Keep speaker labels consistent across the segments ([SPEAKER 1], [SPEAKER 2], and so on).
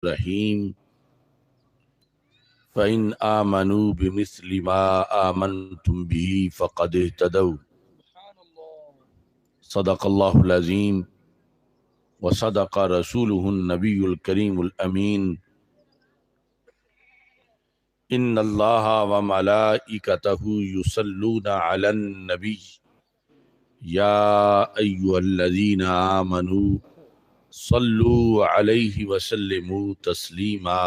[SPEAKER 1] रहीम फ़इन आमनू बिमिस्लि मा आमनतुम बिही फ़क़द इह्तदौ सदक़ल्लाहुल अज़ीम व सदक़ रसूलुहुन नबियुल करीमुल अमीन इन्नल्लाहा व मलाइकतहु युसल्लूना अलन नबी या अय्युहल्लज़ीना आमनू सल्लू अलैहि व सल्लिमू तस्लीमा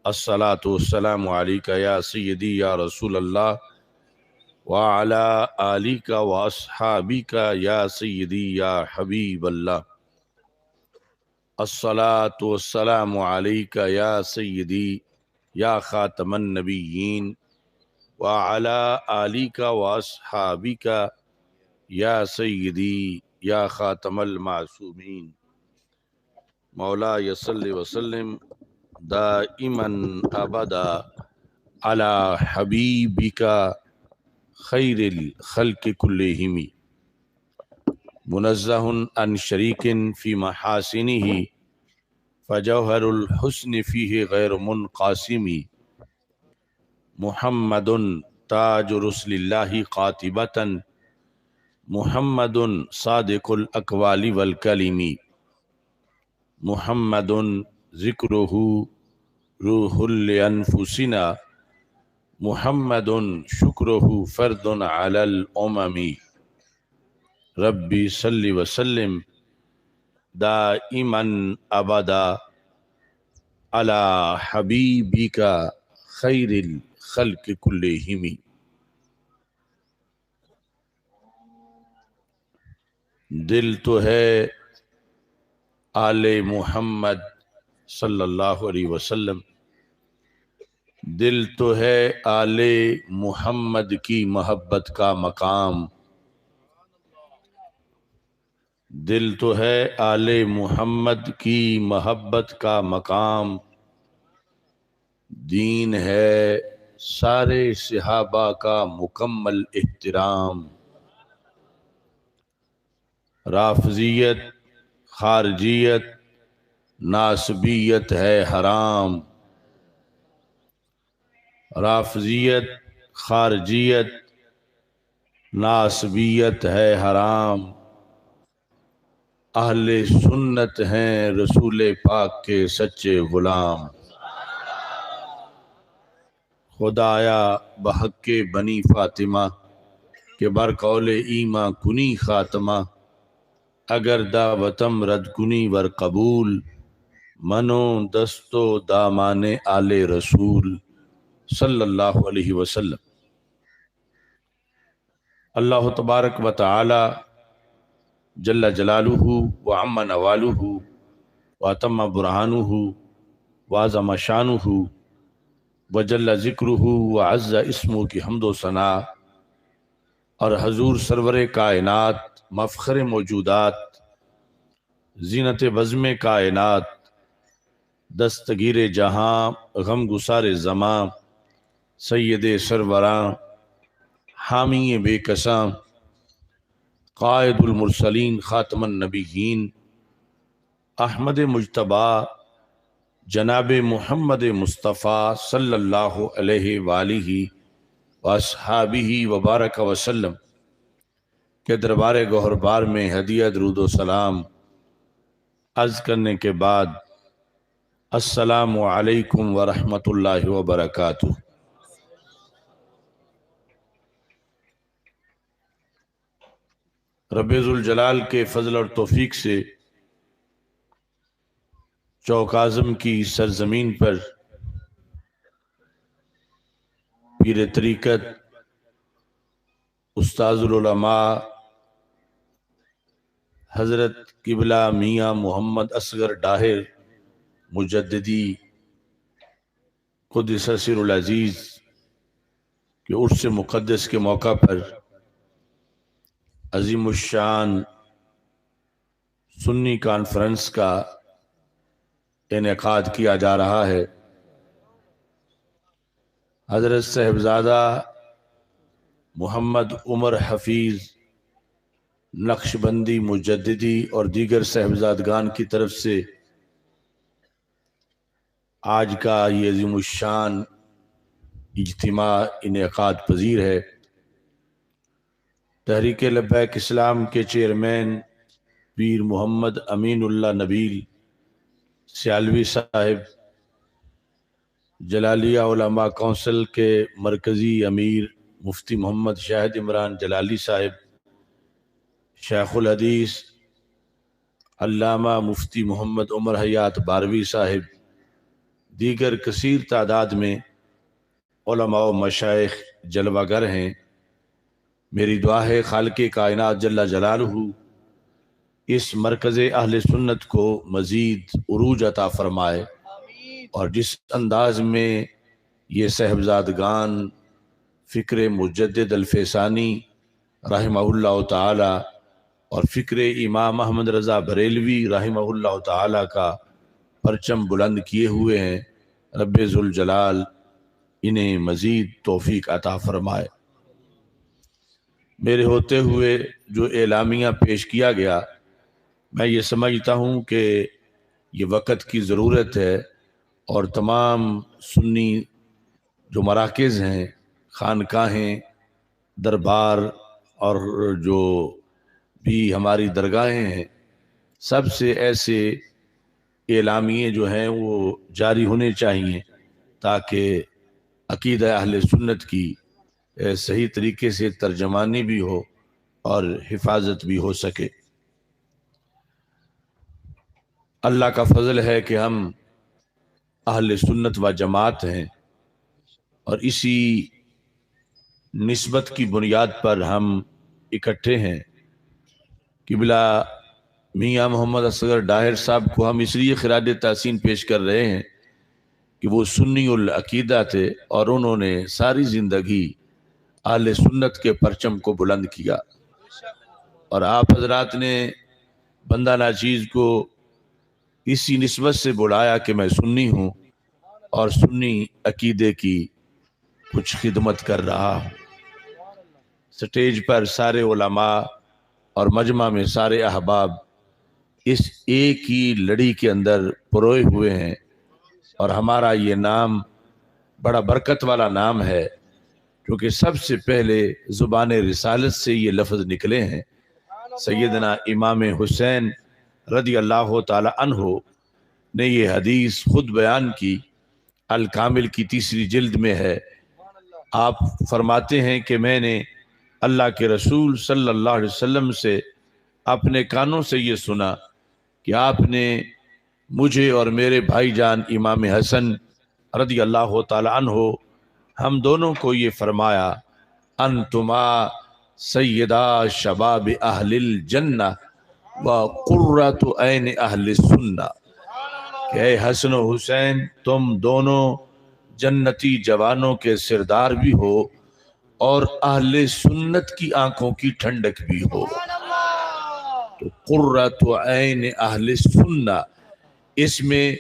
[SPEAKER 1] अस्सलातु वस्सलामु अलैका या सय्यदी या रसूल अल्लाह व अला आलिका व अस्हाबिका या सय्यदी या हबीब अल्लाह अस्सलातु वस्सलामु अलैका या सय्यदी या खातमन नबिय्यीन व अला आलिका व अस्हाबिका या सय्यदी या खातमल मासूमीन मौला यसल्लि वसल्लिम दाइमन अबदा अला हबीबिका खैरिल खल्क़ि कुल्लिहिम मुनज़्ज़हुन अन शरीकिन फ़ी महासिनिही फ़जौहरुल हुस्न फ़ीहि गैर मुनक़ासिमी मुहम्मदुन ताजु रुसुलिल्लाहि क़ातिबतन मुहम्मदुन सादिकुल अक़वालि वल कलिमी मुहम्मदुन ज़िक्रुहु रूहुल अनफुसिना मुहम्मदुन शुक्रुहु फ़र्दुन अलल उममी रब्बी सल्लि व सल्लिम दाइमन अबदा अला हबीबिका खैरिल खल्क़ि कुल्लिहिम। दिल तो है आले मोहम्मद सल्लल्लाहु अलैहि वसल्लम, दिल तो है आले मोहम्मद की मोहब्बत का मकाम, दिल तो है आले मोहम्मद की मोहब्बत का मकाम, दीन है सारे सहाबा का मुकम्मल एहतराम। राफ़ज़ियत खारजियत नासबियत है हराम, राफ़ज़ियत खारजियत नासबियत है हराम। अहले सुन्नत हैं रसूल पाक के सच्चे गुलाम। खुदाया बहक़ बनी फ़ातिमा के बरकौल ईमा कुनी ख़ात्मा, अगर दावतम रद कुनी वर कबूल, मनो दस्तो दामाने आले रसूल सल्लल्लाहु अलैहि वसल्लम। अल्लाह तबारक व तआला जल्ल जलालुहु व अम्मा नवालुहु व अतम्मा बुरहानुहु व अज़्ज़म शानुहु व जल्ल ज़िक्रुहु व अज़्ज़ इस्मुहु की हम्दो सना और हजूर सरवर कायनात मफ़ख़र मौजूदात ज़ीनत बज़्म कायनात दस्तगीर जहाँ गम गुसार ज़मां सैयद सरवरां हामी बेकसां क़ाइदुल मुरसलीन ख़ातमुन नबिय्यीन अहमद मुज्तबा जनाब मुहम्मद मुस्तफ़ा सल्लल्लाहु अलैहि वालिहि वअस्हाबिहि वबारक वसल्लम के दरबार गौहरबार में हदिया दरूद व सलाम अर्ज़ करने के बाद अस्सलामु अलैकुम व रहमतुल्लाहि व बरकातुहू। रब्बुल जलाल के फजल और तौफीक से चौक आज़म की सरजमीन पर पीर तरीक़त उस्ताज़ुल उलमा हज़रत किबला मियाँ मोहम्मद असगर डाहिर मुजद्दिदी क़ुद्दस सिर्रुल अज़ीज़ के उर्स मुक़द्दस के मौका पर अज़ीमुश्शान सुन्नी कॉन्फ्रेंस का इनेकाद किया जा रहा है। हज़रत साहिबज़ादा मोहम्मद उमर हफ़ीज़ नक्शबंदी मुजद्दिदी और दीगर साहिबज़ादगान की तरफ से आज का ये अज़ीमुश्शान इज्तिमा इनेकाद पजीर है। तहरीक लब्बैक इस्लाम के चेयरमैन पीर मोहम्मद अमीनुल्लाह नबील सियालवी साहिब, जलालिया उलमा कौंसिल के मरकज़ी अमीर मुफ्ती मोहम्मद शाहिद इमरान जलाली साहिब, शेखुल हदीस अल्लामा मुफ्ती मोहम्मद उमर हयात बारवी साहिब, दीगर कसीर तादाद में उलमा व मशाइख जलवागर हैं। मेरी दुआ है खालिक़े कायनात जल्ला जलालहू इस मरकज़ अहले सुन्नत को मज़ीद उरूज अता फरमाए और जिस अंदाज में ये साहबजादगान फ़िक्र मुजद्दिद अल-फैसानी रहमहुल्लाह ताला और फ़िक्र इमाम अहमद रज़ा बरेलवी रहमहुल्लाह ताला का परचम बुलंद किए हुए हैं, रब्बे ज़ुल जलाल इन्हें मज़ीद तौफ़ीक अता फरमाए। मेरे होते हुए जो एलामिया पेश किया गया, मैं ये समझता हूँ कि ये वक़्त की ज़रूरत है और तमाम सुन्नी जो मराकज़ हैं, खानकाहें, दरबार और जो भी हमारी दरगाहें हैं, सबसे ऐसे एलामिये जो हैं वो जारी होने चाहिए ताकि अकीदा अहले सुन्नत की सही तरीके से तर्जमानी भी हो और हिफाजत भी हो सके। अल्लाह का फजल है कि हम अहले सुन्नत व जमात हैं और इसी निस्बत की बुनियाद पर हम इकट्ठे हैं। किबला मियाँ मोहम्मद असगर डाहिर साहब को हम इसलिए खिराज तहसीन पेश कर रहे हैं कि वो सुन्नी उल अकीदा थे और उन्होंने सारी ज़िंदगी अहले सुन्नत के परचम को बुलंद किया और आप हजरात ने बंदा नाचीज़ को इसी निस्बत से बुलाया कि मैं सुन्नी हूँ और सुन्नी अकीदे की कुछ खिदमत कर रहा हूँ। स्टेज पर सारे उलमा और मजमा में सारे अहबाब इस एक ही लड़ी के अंदर परोए हुए हैं और हमारा ये नाम बड़ा बरकत वाला नाम है क्योंकि सबसे पहले ज़ुबान रिसालत से ये लफ्ज़ निकले हैं। सैयदना इमाम हुसैन रदी अल्लाह ताला अन्हो ने ये हदीस खुद बयान की, अल कामिल की 3री जिल्द में है। आप फरमाते हैं कि मैंने अल्लाह के रसूल सल्लल्लाहु अलैहि वसल्लम से अपने कानों से ये सुना कि आपने मुझे और मेरे भाईजान इमाम हसन रदी अल्लाह ताला अन्हो हम दोनों को ये फरमाया, अंतुमा सैयदा शबाब अहलिल जन्ना व कुर्रतु ऐन अहलिस सुन्ना, कि हसन हुसैन तुम दोनों जन्नती जवानों के सिरदार भी हो और अहले सुन्नत की आंखों की ठंडक भी हो। तो कुर्रतु ऐन अहलिस सुन्ना, इसमें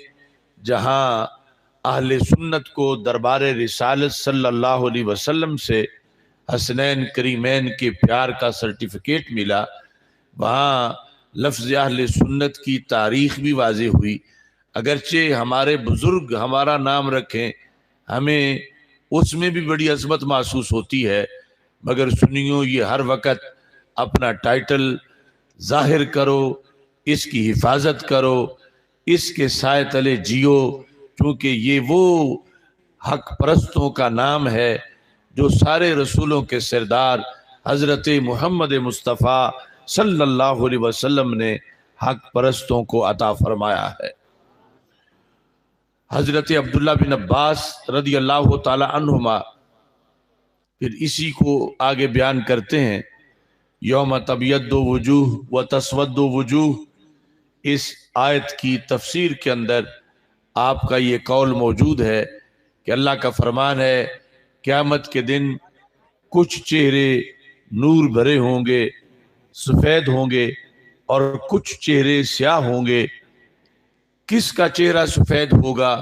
[SPEAKER 1] जहां अहले सुन्नत को दरबार रिसालत सल्लल्लाहु अलैहि वसल्लम से हसनैन करीमैन के प्यार का सर्टिफिकेट मिला, वहाँ लफ्ज़ अहले सुन्नत की तारीख भी वाज़े हुई। अगरचे हमारे बुज़ुर्ग हमारा नाम रखें, हमें उसमें भी बड़ी अज़मत महसूस होती है, मगर सुनियो ये हर वक़्त अपना टाइटल ज़ाहिर करो, इसकी हिफाजत करो, इसके साए तले जियो, क्योंकि ये वो हक परस्तों का नाम है जो सारे रसूलों के सरदार हज़रत मोहम्मद मुस्तफ़ा सल्लल्लाहु अलैहि वसल्लम ने हक परस्तों को अता फरमाया है। हज़रत अब्दुल्ला बिन अब्बास रदी अल्लाह ताला अन्हुमा फिर इसी को आगे बयान करते हैं, यौम तबियद्दु वजूह व तस्वद्दु वजूह। इस आयत की तफसीर के अंदर आपका ये कौल मौजूद है कि अल्लाह का फरमान है, क़यामत के दिन कुछ चेहरे नूर भरे होंगे, सफ़ेद होंगे और कुछ चेहरे स्याह होंगे। किसका चेहरा सफ़ेद होगा?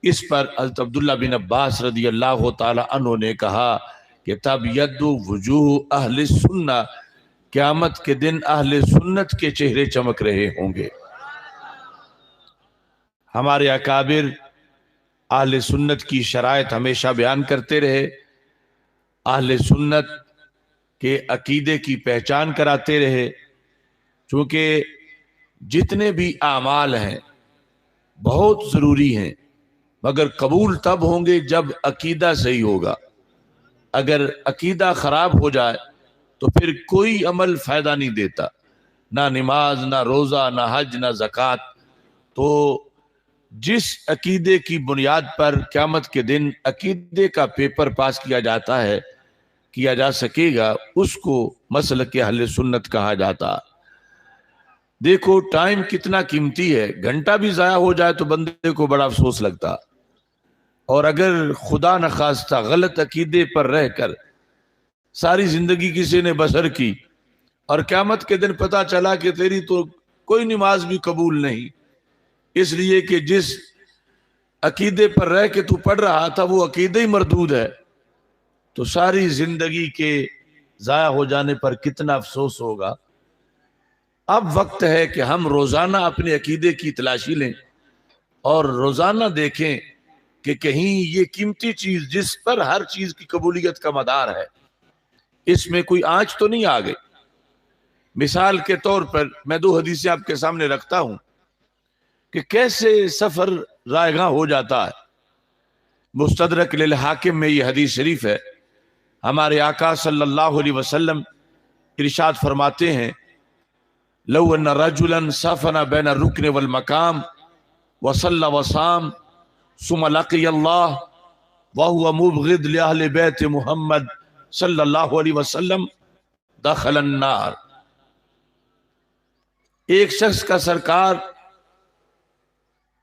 [SPEAKER 1] इस पर हज़रत अब्दुल्ला बिन अब्बास रदी अल्लाह ताला अन्हु ने कहा कि तब यद्दु वजूह अहले सुन्ना, क़यामत के दिन अहले सुन्नत के चेहरे चमक रहे होंगे। हमारे अकाबिर अहले सुन्नत की शराइत हमेशा बयान करते रहे, अहले सुन्नत के अकीदे की पहचान कराते रहे। चूंकि जितने भी आमाल हैं बहुत ज़रूरी हैं, मगर कबूल तब होंगे जब अकीदा सही होगा। अगर अकीदा ख़राब हो जाए तो फिर कोई अमल फ़ायदा नहीं देता, ना नमाज, ना रोज़ा, ना हज, ना ज़कात। तो जिस अकीदे की बुनियाद पर क़यामत के दिन अकीदे का पेपर पास किया जा सकेगा, उसको मसलक अहले सुन्नत कहा जाता। देखो टाइम कितना कीमती है, घंटा भी ज़ाया हो जाए तो बंदे को बड़ा अफसोस लगता। और अगर खुदा न खास्ता गलत अकीदे पर रहकर सारी जिंदगी किसी ने बसर की और क़यामत के दिन पता चला कि तेरी तो कोई नमाज भी कबूल नहीं, इसलिए कि जिस अकीदे पर रह के तू पढ़ रहा था वो अकीदे ही मरदूद है, तो सारी जिंदगी के ज़ाया हो जाने पर कितना अफसोस होगा। अब वक्त है कि हम रोज़ाना अपने अकीदे की तलाशी लें और रोज़ाना देखें कि कहीं ये कीमती चीज़ जिस पर हर चीज़ की कबूलियत का मदार है, इसमें कोई आंच तो नहीं आ गई। मिसाल के तौर पर मैं दो हदीसें आपके सामने रखता हूं कि कैसे सफर रायगा हो जाता है। मुस्तदरक लिल हाकिम में ये हदीस शरीफ है। हमारे आका सल्लल्लाहु अलैहि वसल्लम इरशाद फरमाते हैं, लौ अन्ना रजुलन सफना बैन रुकन वल मकाम वसल्ला वसाम सुम्मा लक़ियल्लाह व हुवा मुबग़िद लि अहले बैत मुहम्मद सल्लल्लाहु अलैहि वसल्लम दखलन नार। एक शख्स का सरकार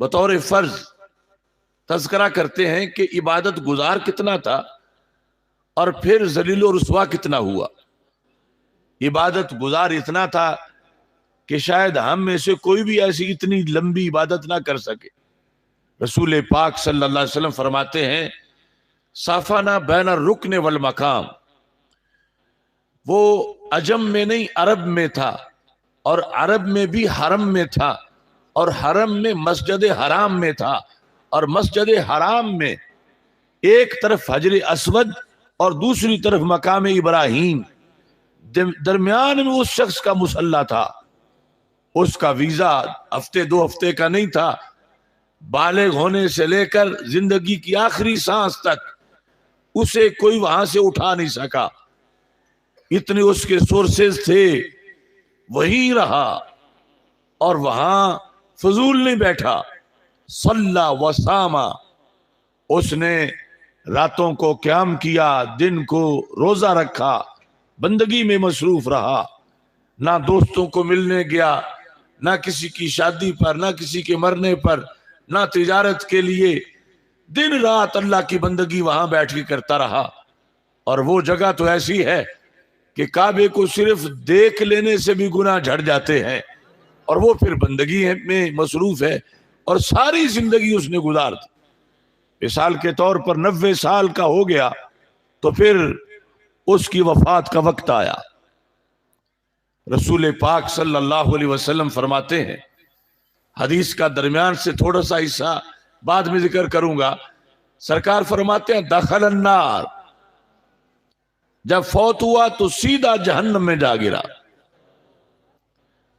[SPEAKER 1] बतौर फर्ज तज़किरा करते हैं कि इबादत गुजार कितना था और फिर जलील और रुसवा कितना हुआ। इबादत गुजार इतना था कि शायद हम में से कोई भी ऐसी इतनी लंबी इबादत ना कर सके। रसूल पाक सल्लल्लाहु अलैहि वसल्लम फरमाते हैं, साफाना बैन रुकन वल मकाम, वो अजम में नहीं अरब में था, और अरब में भी हरम में था, और हरम में मस्जिद हराम में था, और मस्जिद हराम में एक तरफ हजर अस्वद और दूसरी तरफ मकाम इब्राहिम, दरमियान में उस शख्स का मुसल्ला था। उसका वीजा हफ्ते दो हफ्ते का नहीं था, बालिग होने से लेकर जिंदगी की आखिरी सांस तक उसे कोई वहां से उठा नहीं सका। इतने उसके सोर्सेज थे, वही रहा और वहां फजूल नहीं बैठा। सल्ला वसामा, उसने रातों को क़याम किया, दिन को रोजा रखा, बंदगी में मसरूफ रहा, ना दोस्तों को मिलने गया, ना किसी की शादी पर, ना किसी के मरने पर, ना तिजारत के लिए। दिन रात अल्लाह की बंदगी वहां बैठ के करता रहा। और वो जगह तो ऐसी है कि काबे को सिर्फ देख लेने से भी गुनाह झड़ जाते हैं, और वो फिर बंदगी में मसरूफ है और सारी जिंदगी उसने गुजार दी। मिसाल के तौर पर 90 साल का हो गया तो फिर उसकी वफात का वक्त आया। रसूल पाक सल्लल्लाहु अलैहि वसल्लम फरमाते हैं, हदीस का दरमियान से थोड़ा सा हिस्सा बाद में जिक्र करूंगा। सरकार फरमाते हैं, दखल अन्नार, जब फौत हुआ तो सीधा जहन्नम में जा गिरा।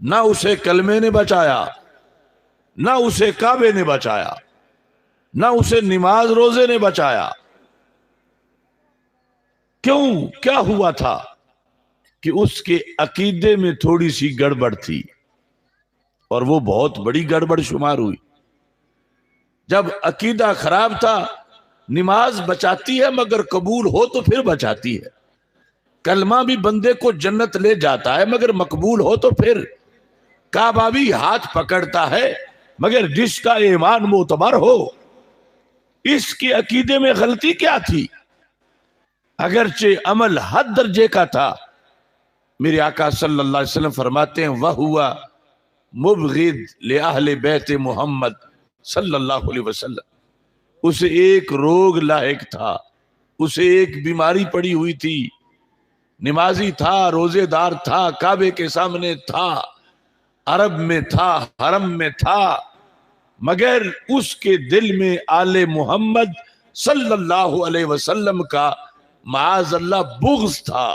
[SPEAKER 1] ना उसे कलमे ने बचाया, ना उसे काबे ने बचाया, ना उसे नमाज रोजे ने बचाया। क्यों, क्या हुआ था कि उसके अकीदे में थोड़ी सी गड़बड़ थी, और वो बहुत बड़ी गड़बड़ शुमार हुई। जब अकीदा खराब था, नमाज बचाती है मगर कबूल हो तो फिर बचाती है, कलमा भी बंदे को जन्नत ले जाता है मगर मकबूल हो तो फिर, काबा भी हाथ पकड़ता है मगर जिसका ईमान मोतबर हो। इसके अकीदे में गलती क्या थी? अगरचे अमल हद दर्जे का था, मेरे आका सल्लल्लाहु अलैहि वसल्लम फरमाते हैं, वह हुआ मुबग़िद ले अहले बैत मोहम्मद सल्लल्लाहु अलैहि वसल्लम। उसे एक रोग लायक था, उसे एक बीमारी पड़ी हुई थी। नमाजी था, रोजेदार था, काबे के सामने था, अरब में था, हरम में था, मगर उसके दिल में आले मोहम्मद सल्लल्लाहु अलैहि वसल्लम का माअज़ल्लाह बुग़्ज़ था।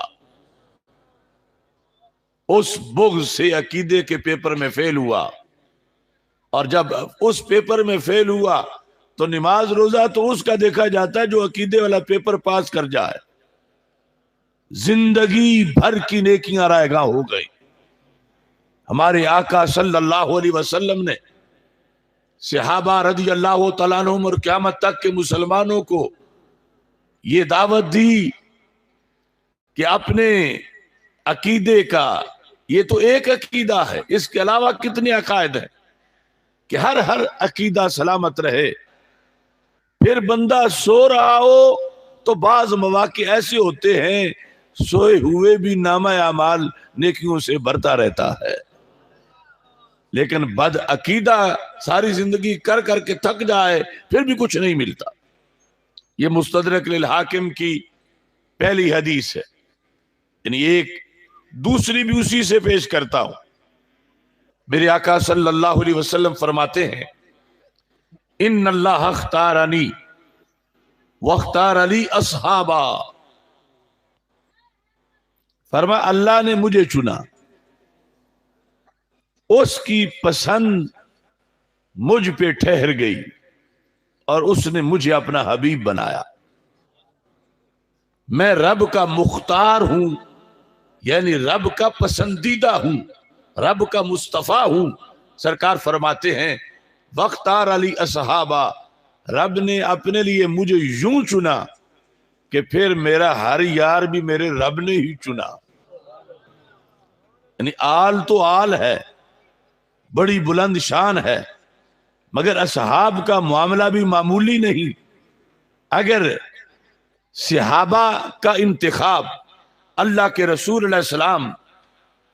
[SPEAKER 1] उस बुग़्ज़ से अकीदे के पेपर में फेल हुआ, और जब उस पेपर में फेल हुआ तो नमाज रोजा तो उसका देखा जाता है जो अकीदे वाला पेपर पास कर जाए। जिंदगी भर की नेकियां रायगा हो गई। हमारे आका सल्लल्लाहु अलैहि वसल्लम ने सहाबा रज़ी अल्लाह तआला अन्हुम और क़यामत तक के मुसलमानों को ये दावत दी कि अपने अकीदे का, ये तो एक अकीदा है, इसके अलावा कितने अकायद हैं, कि हर अकीदा सलामत रहे। फिर बंदा सो रहा हो तो बाज मवाक़े ऐसे होते हैं सोए हुए भी नामा अमाल नेकियों से भरता रहता है, लेकिन बद अकीदा सारी जिंदगी कर करके थक जाए फिर भी कुछ नहीं मिलता। ये मुस्तदरक लिल हाकिम की पहली हदीस है। यानी एक दूसरी भी उसी से पेश करता हूं। मेरे आका सल्लल्लाहु अलैहि वसल्लम फरमाते हैं, इन्नल्लाह अख्तारनी वख्तार अली अस्हाबा। फरमा अल्लाह ने मुझे चुना, उसकी पसंद मुझ पे ठहर गई और उसने मुझे अपना हबीब बनाया। मैं रब का मुख्तार हूं, यानी रब का पसंदीदा हूं, रब का मुस्तफा हूं। सरकार फरमाते हैं वख्तार अली असहाबा, रब ने अपने लिए मुझे यूं चुना कि फिर मेरा हर यार भी मेरे रब ने ही चुना। यानी आल तो आल है, बड़ी बुलंद शान है, मगर असहाब का मामला भी मामूली नहीं। अगर सहाबा का इंतखाब अल्लाह के रसूल अलैहि सलाम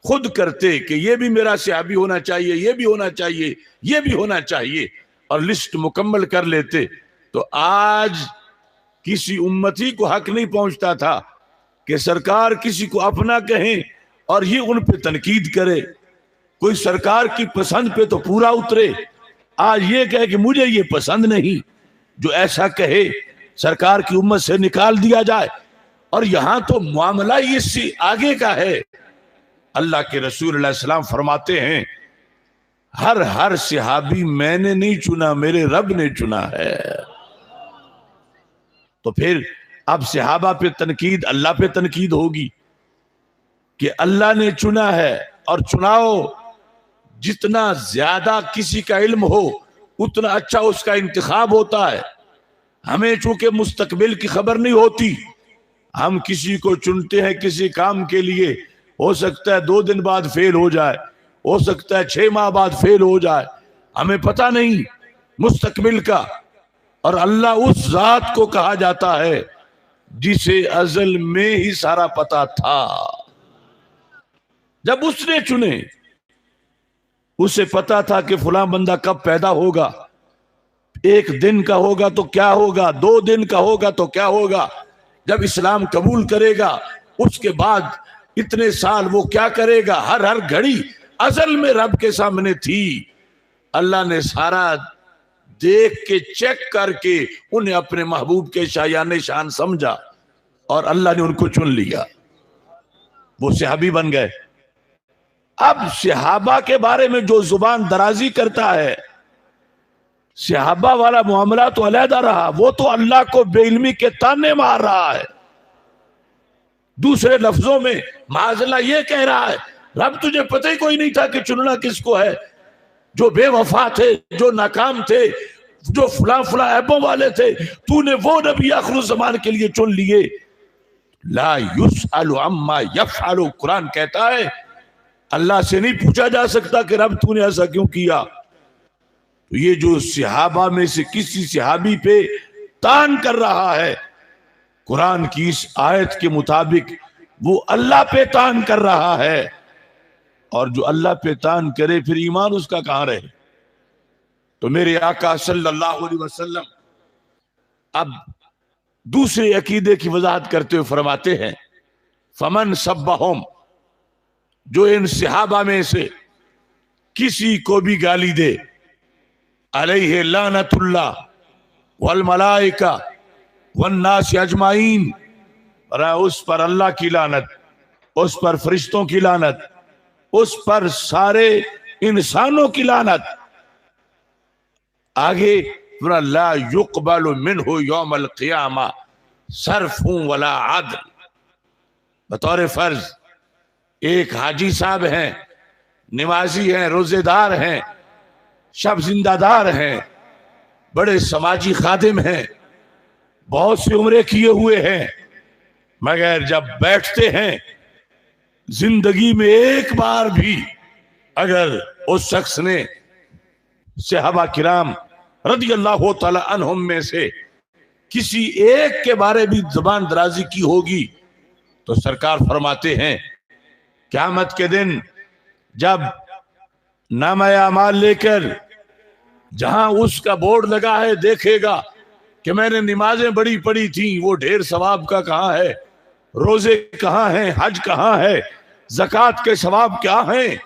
[SPEAKER 1] खुद करते कि ये भी मेरा सहाबी होना चाहिए, ये भी होना चाहिए, ये भी होना चाहिए, और लिस्ट मुकम्मल कर लेते, तो आज किसी उम्मती को हक नहीं पहुंचता था कि सरकार किसी को अपना कहें और ये उन पे तनकीद करे। कोई सरकार की पसंद पे तो पूरा उतरे, आज ये कहे कि मुझे ये पसंद नहीं, जो ऐसा कहे सरकार की उम्मत से निकाल दिया जाए। और यहां तो मामला इससे आगे का है। अल्लाह के रसूल अलैहि सलाम फरमाते हैं हर सहाबी मैंने नहीं चुना, मेरे रब ने चुना है। तो फिर अब सहाबा पे तनकीद अल्लाह पे तनकीद होगी कि अल्लाह ने चुना है, और चुनाव जितना ज्यादा किसी का इल्म हो उतना अच्छा उसका इंतखाब होता है। हमें चूंकि मुस्तकबिल की खबर नहीं होती, हम किसी को चुनते हैं किसी काम के लिए, हो सकता है 2 दिन बाद फेल हो जाए, हो सकता है 6 माह बाद फेल हो जाए, हमें पता नहीं मुस्तकबिल का। और अल्लाह उस जात को कहा जाता है जिसे अजल में ही सारा पता था। जब उसने चुने, उसे पता था कि फलां बंदा कब पैदा होगा, 1 दिन का होगा तो क्या होगा, 2 दिन का होगा तो क्या होगा, जब इस्लाम कबूल करेगा उसके बाद इतने साल वो क्या करेगा। हर घड़ी असल में रब के सामने थी। अल्लाह ने सारा देख के चेक करके उन्हें अपने महबूब के शायान शान समझा और अल्लाह ने उनको चुन लिया, वो सहाबी बन गए। अब सहाबा के बारे में जो जुबान दराजी करता है, सहाबा वाला मामला तो अलहदा रहा, वो तो अल्लाह को बेइल्मी के ताने मार रहा है। दूसरे लफ्जों में माज़अल्लाह ये कह रहा है रब तुझे पता ही कोई नहीं था कि चुनना किसको है। जो बेवफा थे, जो नाकाम थे, जो फुला ऐबों वाले थे, तूने वो नबी आखिर ज़मान के लिए चुन लिए। ला युसअलु अम्मा यफ़अलु, कुरान कहता है अल्लाह से नहीं पूछा जा सकता कि रब तूने ऐसा क्यों किया। तो ये जो सहाबा में से किसी सहाबी पे तान कर रहा है, कुरान की इस आयत के मुताबिक वो अल्लाह पे तान कर रहा है। और जो अल्लाह पे तान करे फिर ईमान उसका कहां रहे। तो मेरे आका सल्लल्लाहु अलैहि वसल्लम अब दूसरे अकीदे की वजाहत करते हुए फरमाते हैं फमन सब्बहुम, जो इन सहाबा में से किसी को भी गाली दे, अलैहि लानतुल्लाह वल मलाइका वन्नास अजमाइन, और उस पर अल्लाह की लानत, उस पर फरिश्तों की लानत, उस पर सारे इंसानों की लानत। आगे ला युक़बलु मिन्हु यौमल क़ियामा सर्फ़ुन वला अदल। बतौर फर्ज एक हाजी साहब हैं, नमाजी हैं, रोजेदार हैं, शब जिंदादार हैं, बड़े समाजी खादिम हैं, बहुत सी उम्रें किए हुए हैं, मगर जब बैठते हैं जिंदगी में एक बार भी अगर उस शख्स ने सहाबा किराम रदियल्लाहु तआला अन्हुम में से किसी एक के बारे में जुबान दराजी की होगी तो सरकार फरमाते हैं क़यामत के दिन जब नामा अमाल लेकर जहां उसका बोर्ड लगा है देखेगा कि मैंने नमाजें बड़ी पढ़ी थी, वो ढेर सवाब का कहां है, रोजे कहां हैं, हज कहां है, ज़कात के सवाब क्या हैं।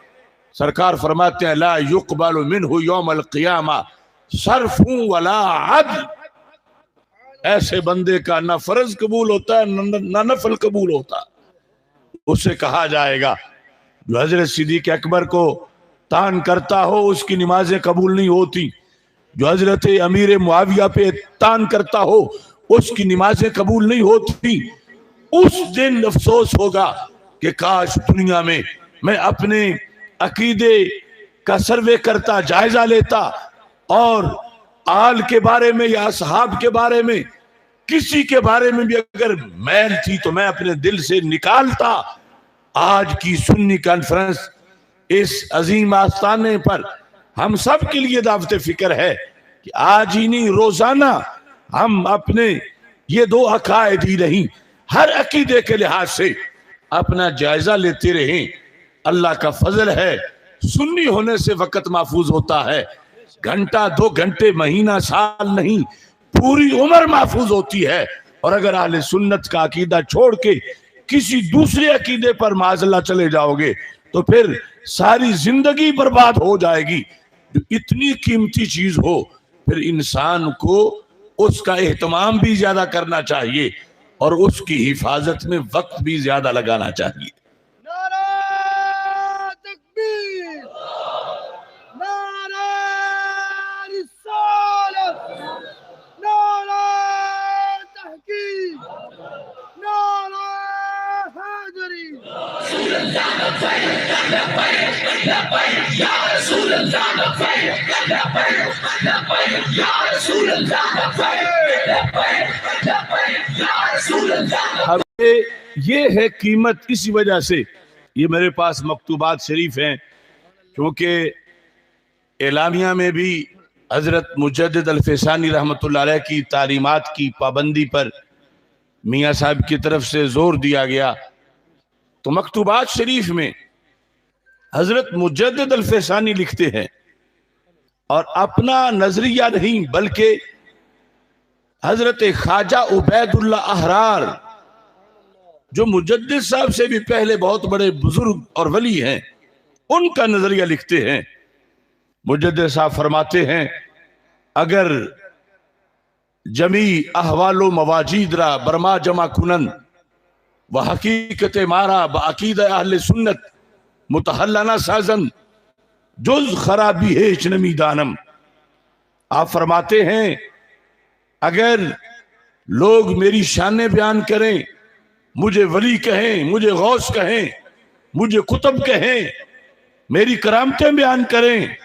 [SPEAKER 1] सरकार फरमाते हैं ला युक़बलु मिन्हु यौमल क़ियामा सर्फ़ुन वला अदल। ऐसे बंदे का ना फर्ज कबूल होता है ना नफल कबूल होता। उसे कहा जाएगा जो हजरत सिद्दीक़ अकबर को तान करता हो उसकी नमाजें कबूल नहीं होती, जो हजरत अमीर मुआविया पे तान करता हो उसकी नमाजें कबूल नहीं होती। उस दिन अफसोस होगा कि काश दुनिया में मैं अपने अकीदे का सर्वे करता, जायजा लेता और आल के बारे में या असहाब के बारे में किसी के बारे में भी अगर मैल थी तो मैं अपने दिल से निकालता। आज की सुन्नी कॉन्फ्रेंस इस अजीम आस्थाने पर हम सब के लिए दावत फिक्र है कि आज ही नहीं रोजाना हम अपने ये दो अकायद ही नहीं हर अकीदे के लिहाज से अपना जायजा लेते रहें। अल्लाह का फजल है, सुन्नी होने से वक्त महफूज होता है, घंटा 2 घंटे महीना साल नहीं पूरी उम्र महफूज होती है। और अगर अहले सुन्नत का अकीदा छोड़ के किसी दूसरे अकीदे पर माज़अल्लाह चले जाओगे तो फिर सारी जिंदगी बर्बाद हो जाएगी। जो इतनी कीमती चीज हो फिर इंसान को उसका एहतमाम भी ज्यादा करना चाहिए और उसकी हिफाजत में वक्त भी ज्यादा लगाना चाहिए।
[SPEAKER 2] नारा तकबीर, नारा रिसालत, नारा तहकीक, नारा हैदरी।
[SPEAKER 1] अब ये है कीमत, इसी वजह से ये मेरे पास मकतूबात शरीफ हैं, क्योंकि एलामिया में भी हजरत मुजद्दिद अल-फ़ैसानी रहमतुल्लाह अलैह की तालीमात की पाबंदी पर मियाँ साहब की तरफ से जोर दिया गया। तो मकतूबात शरीफ में हजरत मुजद्दिद अल-फ़ैसानी लिखते हैं और अपना नजरिया नहीं बल्कि हजरत ख्वाजा उबैदुल्लाह अहरार जो मुजद्दिद साहब से भी पहले बहुत बड़े बुजुर्ग और वली हैं उनका नजरिया लिखते हैं। मुजद्दिद साहब फरमाते हैं अगर जमी अहवालो मवाजीद रा बरमा जमा कुनन व हकीकत मारा ब अकीद अहले सुन्नत मुतहल्लाना साजन जुज खराबी है नमी दानम। आप फरमाते हैं अगर लोग मेरी शान बयान करें, मुझे वली कहें, मुझे गौस कहें, मुझे कुतुब कहें, मेरी करामतें बयान करें,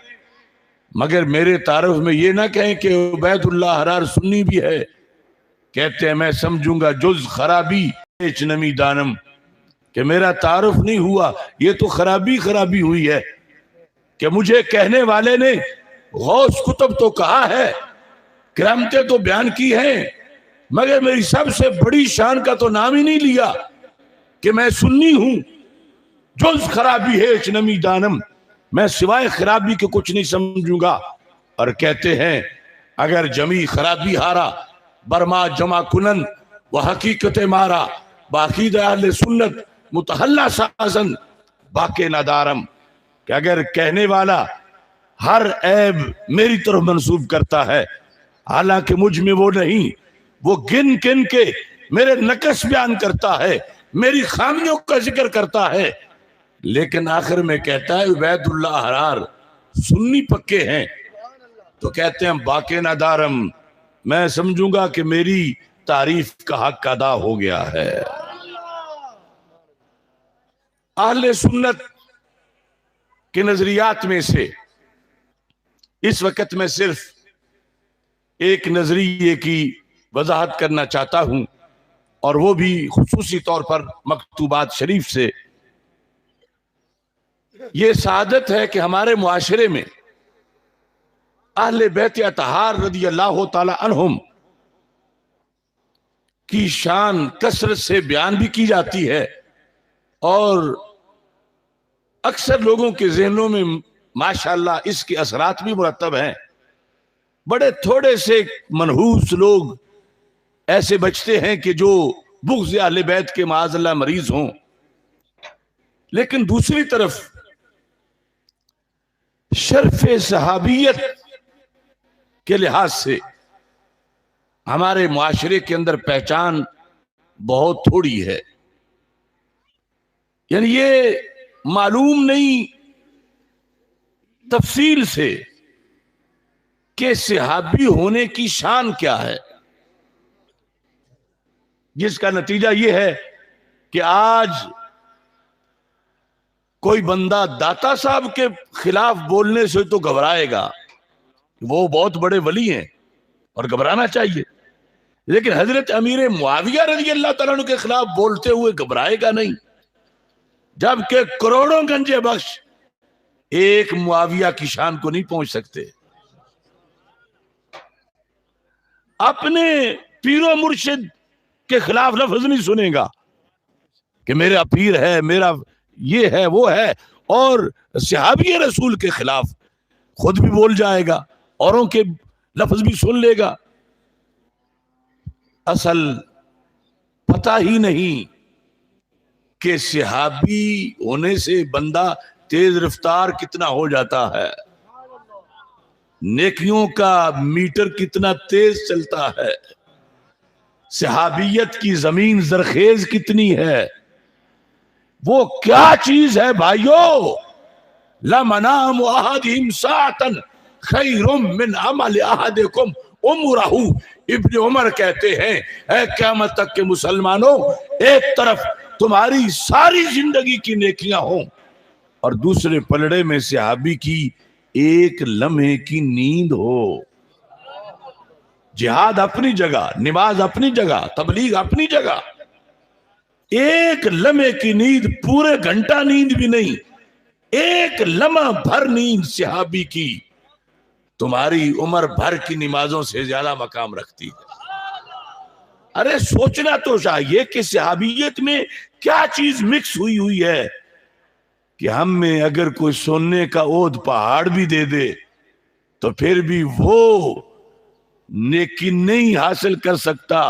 [SPEAKER 1] मगर मेरे तारुफ में ये ना कहें कि उबैदुल्लाह अहरार सुन्नी भी है, कहते हैं मैं समझूंगा जुज खराबी नमी दानम कि मेरा तारुफ नहीं हुआ, ये तो खराबी खराबी हुई है कि मुझे कहने वाले ने गौस कुतुब तो कहा है, करामतें तो बयान की हैं, मगर मेरी सबसे बड़ी शान का तो नाम ही नहीं लिया कि मैं सुन्नी हूं। जुज खराबी है नमी दानम, मैं सिवाय खराबी के कुछ नहीं समझूंगा। और कहते हैं अगर जमी खराबी हारा बरमा जमा कुनन व हकीकत मारा बाकीद अहले सुन्नत मुतहल्ला साजन बाके नादारम, कि अगर कहने वाला हर ऐब मेरी तरफ मंसूब करता है, हालांकि मुझ में वो नहीं। वो गिन गिन के मेरे नकस बयान करता है, मेरी खामियों का जिक्र करता है, लेकिन आखिर में कहता है उबैदुल्लाह हरार सुन्नी पक्के हैं तो कहते हैं बाके नादारम, मैं समझूंगा कि मेरी तारीफ का हक अदा हो गया है। अहले सुन्नत के नजरियात में से इस वक्त मैं सिर्फ एक नजरिए की वजाहत करना चाहता हूं, और वो भी खुसूसी तौर पर मकतूबात शरीफ से। ये सादत है कि हमारे मुआशरे में अहले बैत अतहार रदी अल्लाह ताला अन्हुम की शान कसरत से बयान भी की जाती है, और अक्सर लोगों के ज़हनों में माशाअल्लाह इसके असरात भी मुरतब हैं। बड़े थोड़े से मनहूस लोग ऐसे बचते हैं कि जो बुग़्ज़ अहले बैत के माअज़ल्लाह मरीज हों, लेकिन दूसरी तरफ शर्फ़े सहाबियत के लिहाज से हमारे मुआशरे के अंदर पहचान बहुत थोड़ी है। यानी ये मालूम नहीं तफसील से कि सहाबी होने की शान क्या है, जिसका नतीजा ये है कि आज कोई बंदा दाता साहब के खिलाफ बोलने से तो घबराएगा, वो बहुत बड़े वली हैं और घबराना चाहिए, लेकिन हजरत अमीर मुआविया रज़ी अल्लाह तआला अन्हु के खिलाफ बोलते हुए घबराएगा नहीं, जबकि करोड़ों गंजे बख्श एक मुआविया की शान को नहीं पहुंच सकते। अपने पीरो मुर्शिद के खिलाफ लफ्ज नहीं सुनेगा कि मेरा पीर है, मेरा ये है वो है, और सहाबी रसूल के खिलाफ खुद भी बोल जाएगा, औरों के लफ्ज भी सुन लेगा। असल पता ही नहीं कि सहाबी होने से बंदा तेज रफ्तार कितना हो जाता है, नेकियों का मीटर कितना तेज चलता है, सहाबियत की जमीन जरखेज कितनी है। वो क्या चीज है भाइयों, लमनाम अहदिहिम साअतन खैरुम मिन अमल अहदिकुम उमरहू। इब्न उमर कहते हैं, ऐ क़यामत तक के मुसलमानों, एक तरफ तुम्हारी सारी जिंदगी की नेकियां हों और दूसरे पलड़े में सहाबी की एक लम्हे की नींद हो। जिहाद अपनी जगह, नमाज अपनी जगह, तबलीग अपनी जगह, एक लम्हे की नींद, पूरे घंटा नींद भी नहीं, एक लम्हा भर नींद सहाबी की तुम्हारी उम्र भर की नमाजों से ज्यादा मकाम रखती है। अरे सोचना तो चाहिए कि सहाबियत में क्या चीज मिक्स हुई हुई है कि हम में अगर कोई सोने का ओद पहाड़ भी दे दे तो फिर भी वो नेकी नहीं हासिल कर सकता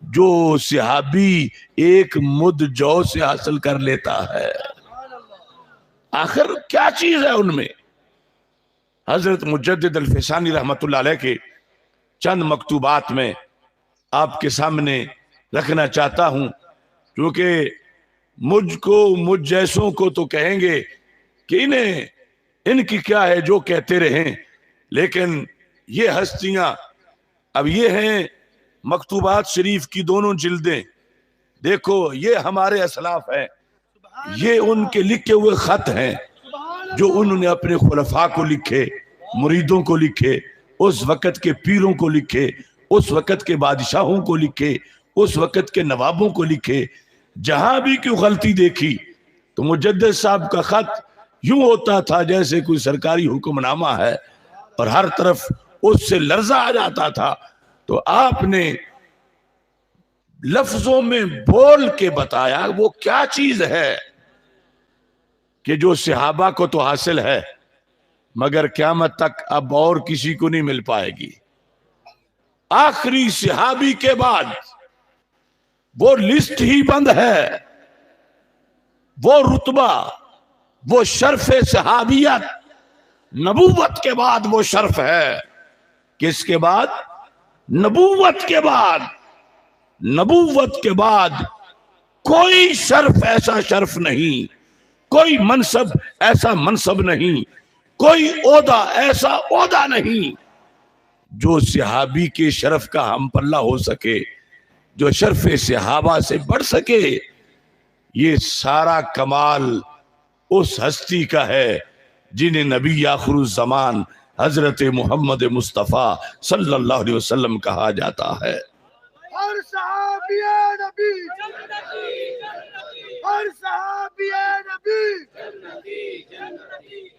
[SPEAKER 1] जो सहाबी एक मुद जौ से हासिल कर लेता है। आखिर क्या चीज है उनमें। हजरत मुजद्दिद अल-फ़िसानी रहमतुल्लाह अलैह के चंद मकतूबात में आपके सामने रखना चाहता हूं, क्योंकि मुझ जैसों को तो कहेंगे कि इन्हें इनकी क्या है जो कहते रहें, लेकिन ये हस्तियां, अब ये हैं मकतूबात शरीफ की दोनों जिल्दें, देखो ये हमारे असलाफ हैं, ये उनके लिखे हुए खत हैं जो उन्होंने अपने खुलफा को लिखे, मुरीदों को लिखे, उस वक़्त के पीरों को लिखे, उस वक़्त के बादशाहों को लिखे, उस वक़्त के नवाबों को लिखे। जहां भी कोई गलती देखी तो मुजद्दिद साहब का खत यूं होता था जैसे कोई सरकारी हुक्मनामा है और हर तरफ उससे लर्जा आ जाता था। तो आपने लफ्जों में बोल के बताया वो क्या चीज है कि जो सहाबा को तो हासिल है मगर क़यामत तक अब और किसी को नहीं मिल पाएगी। आखिरी सहाबी के बाद वो लिस्ट ही बंद है, वो रुतबा, वो शर्फ़े सहाबियत नबूवत के बाद वो शर्फ है। किसके बाद? नबूवत के बाद। नबूवत के बाद कोई शर्फ ऐसा शर्फ नहीं, कोई मनसब ऐसा मनसब नहीं, कोई ओहदा ऐसा ओहदा नहीं जो सहाबी के शर्फ का हम पल्ला हो सके, जो शर्फ सहाबा से बढ़ सके। ये सारा कमाल उस हस्ती का है जिन्हें नबी आखिरुज़्ज़मान हजरत मोहम्मद मुस्तफ़ा सल्लल्लाहु अलैहि वसल्लम कहा जाता है।
[SPEAKER 2] हर सहाबी नबी, हर सहाबी नबी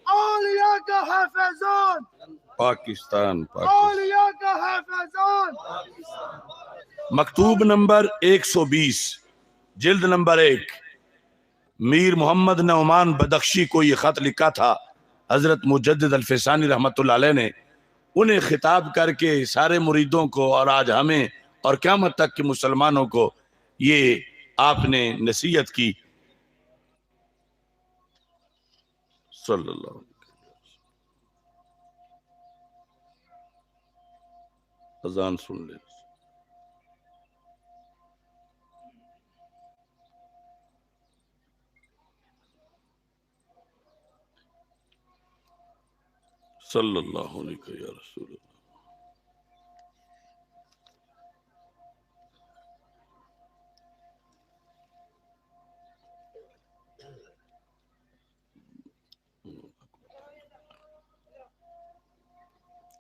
[SPEAKER 2] औलिया का हाफिज़ान,
[SPEAKER 1] पाकिस्तान।
[SPEAKER 2] औलिया का हाफिज़ान।
[SPEAKER 1] मकतूब नंबर 120 जिल्द नंबर 1, मीर मोहम्मद नौमान बदख्शी को ये खत लिखा था हजरत मुजद्दिद अल-फ़िसानी रहमतुल्लाह अलैह ने। उन्हें खिताब करके सारे मुरीदों को और आज हमें और क़यामत तक के मुसलमानों को ये आपने नसीहत की। सल्लल्लाहु अज़ान सुन ले। सल्लल्लाहु अलैहि या रसूल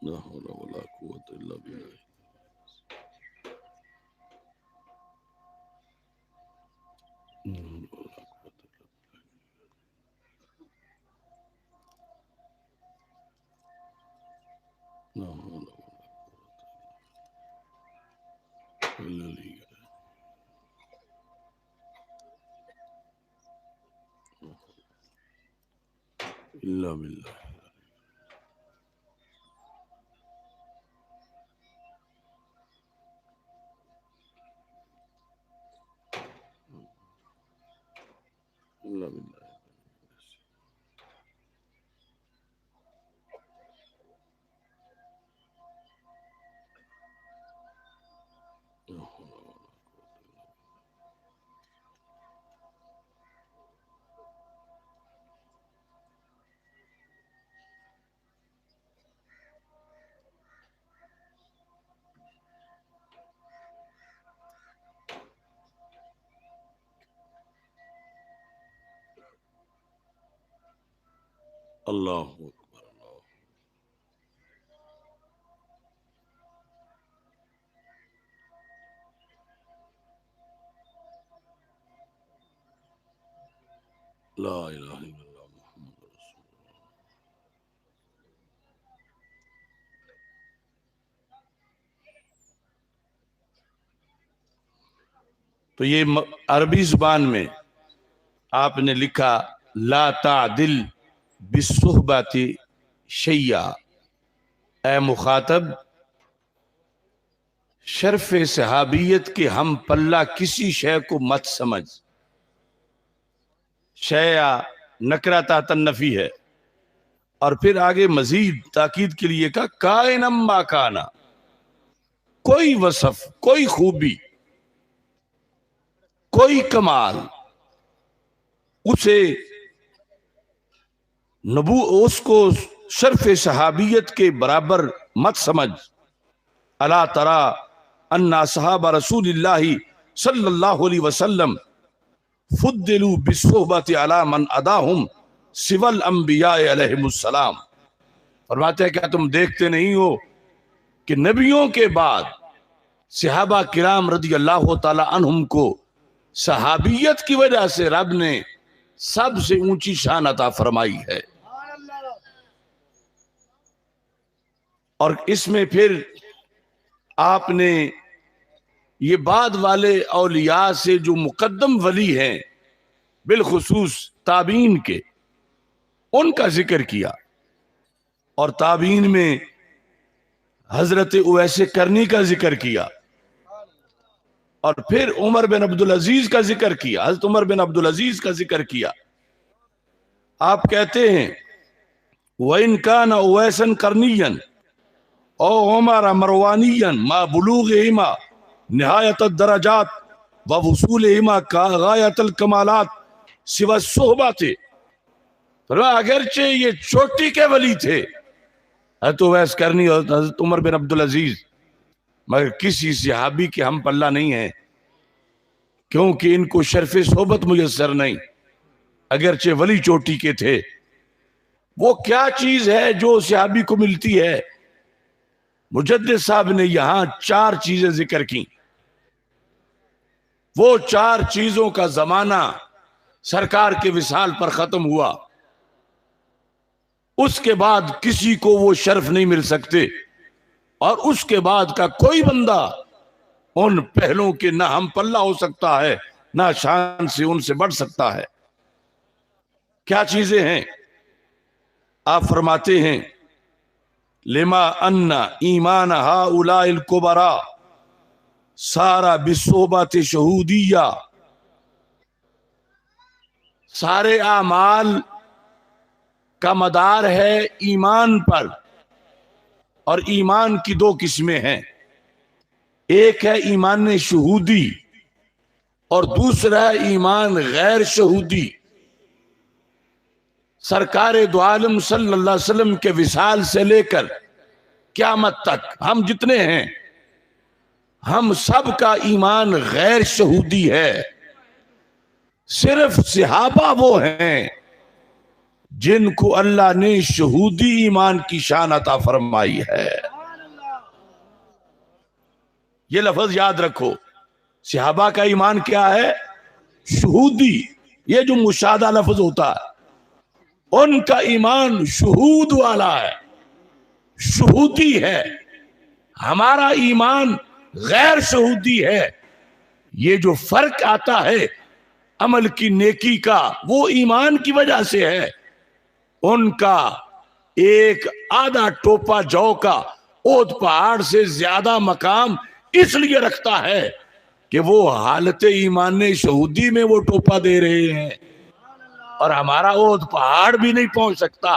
[SPEAKER 1] ला हौला वला कुव्वता इल्ला बिल्लाह। इल्ला बिल्लाह। इल्ला बिल्लाह। अल्लाहु अकबर। ला इलाहा इल्लल्लाह मुहम्मद रसूलुल्लाह। तो ये अरबी जुबान में आपने लिखा ला तादिल बिस्सुहबती शैया। ए मुखातब, शर्फ सहाबियत के हम पल्ला किसी शय को मत समझ। शया नकरा तातन्नफी है। और फिर आगे मजीद ताकीद के लिए कहा काइनम मा काना, कोई वसफ, कोई खूबी, कोई कमाल उसे उसको शर्फ सहाबियत के बराबर मत समझ। अला तरा अन्ना सहाबा रसूलिल्लाहि सल्लल्लाहु अलैहि वसल्लम फुद्दिलू बिस्सुहबति अला मन अदाहुम सिवल अंबिया अलैहिमुस्सलाम। फरमाते हैं क्या तुम देखते नहीं हो कि नबियों के बाद सहाबा किराम रदी अल्लाह ताला अन्हुम को सहाबियत की वजह से रब ने सबसे ऊंची शान अता फरमाई है। और इसमें फिर आपने ये बाद वाले औलिया से जो मुकद्दम वली हैं, बिलखुसूस ताबीन के, उनका जिक्र किया। और ताबीन में हजरत उवैस करनी का जिक्र किया। और फिर उमर बिन अब्दुल अजीज का जिक्र किया, हजरत उमर बिन अब्दुल अजीज का जिक्र किया। आप कहते हैं व इनका न उवैसन करनीयन और हमारा मरवानियन मा बुलूग हिमा नहायत दराजात व वसूल हिमा का गायतल कमालात सिवा सोहबा थे। अगरचे ये चोटी के वली थे तो वैस करनी हजरत उमर बिन अब्दुल अजीज, मगर किसी सहाबी के हम पल्ला नहीं है, क्योंकि इनको शर्फ सोबत मुयस्सर नहीं, अगरचे वली चोटी के थे। वो क्या चीज है जो सहाबी को मिलती है? मुजद्दिद साहब ने यहां 4 चीजें जिक्र की। वो 4 चीजों का जमाना सरकार के विसाल पर खत्म हुआ, उसके बाद किसी को वो शर्फ नहीं मिल सकते, और उसके बाद का कोई बंदा उन पहलों के ना हम पल्ला हो सकता है, ना शान से उनसे बढ़ सकता है। क्या चीजें हैं? आप फरमाते हैं लिमा अन्ना ईमान हाउलाइल कुबरा सारा बिसोबत शहूदिया। सारे आमाल का मदार है ईमान पर, और ईमान की 2 किस्में हैं। एक है ईमान शहूदी और दूसरा है ईमान गैर शहूदी। सरकार दो आलम सल्लल्लाहु अलैहि वसल्लम के विसाल से लेकर क़यामत तक हम जितने हैं, हम सब का ईमान गैर शहूदी है। सिर्फ सहाबा वो हैं जिनको अल्लाह ने शहूदी ईमान की शान अता फरमाई है। ये लफ्ज याद रखो, सहाबा का ईमान क्या है? शहूदी। ये जो मुशादा लफ्ज होता है, उनका ईमान शहूद वाला है, शहूदी है। हमारा ईमान गैर शहूदी है। ये जो फर्क आता है अमल की नेकी का, वो ईमान की वजह से है। उनका एक आधा टोपा जौ का ओद पहाड़ से ज्यादा मकाम इसलिए रखता है कि वो हालत ईमान शहूदी में वो टोपा दे रहे हैं, और हमारा ओद पहाड़ भी नहीं पहुंच सकता,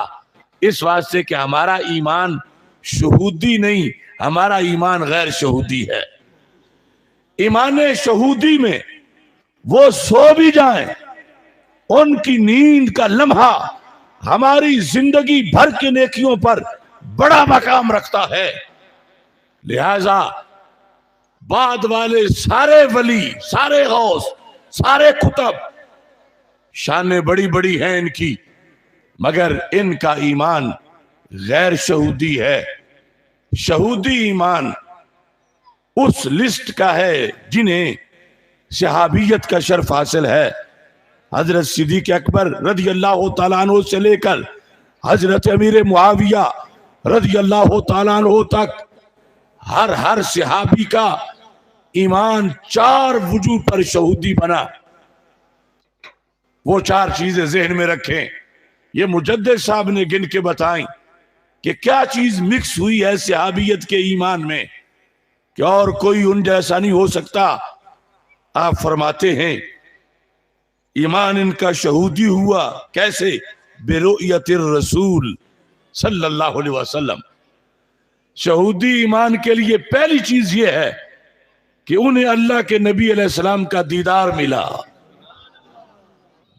[SPEAKER 1] इस वास्ते कि हमारा ईमान शहूदी नहीं, हमारा ईमान गैर शहूदी है। ईमान शहूदी में वो सो भी जाएं, उनकी नींद का लम्हा हमारी जिंदगी भर की नेकियों पर बड़ा मकाम रखता है। लिहाजा बाद वाले सारे वली, सारे गौस, सारे कुतब, शानें बड़ी बड़ी हैं इनकी, मगर इनका ईमान गैर शहूदी है। शहूदी ईमान उस लिस्ट का है जिन्हें सहाबियत का शर्फ हासिल है। हजरत सिद्दीक़ अकबर रज़ी अल्लाह तआला अन्हु से लेकर हजरत अमीर मुआविया रज़ी अल्लाह तआला अन्हु तक हर सहाबी का ईमान 4 वजूह पर शहूदी बना। वो 4 चीजें जहन में रखें। ये मुजद्दिद साहब ने गिन के बताई कि क्या चीज मिक्स हुई है सहाबियत के ईमान में कि और कोई उन जैसा नहीं हो सकता। आप फरमाते हैं ईमान इनका शहूदी हुआ कैसे? बिरुयतिर रसूल सल्लल्लाहु अलैहि वसल्लम। शहूदी ईमान के लिए पहली चीज यह है कि उन्हें अल्लाह के नबी अलैहिस्सलाम का दीदार मिला।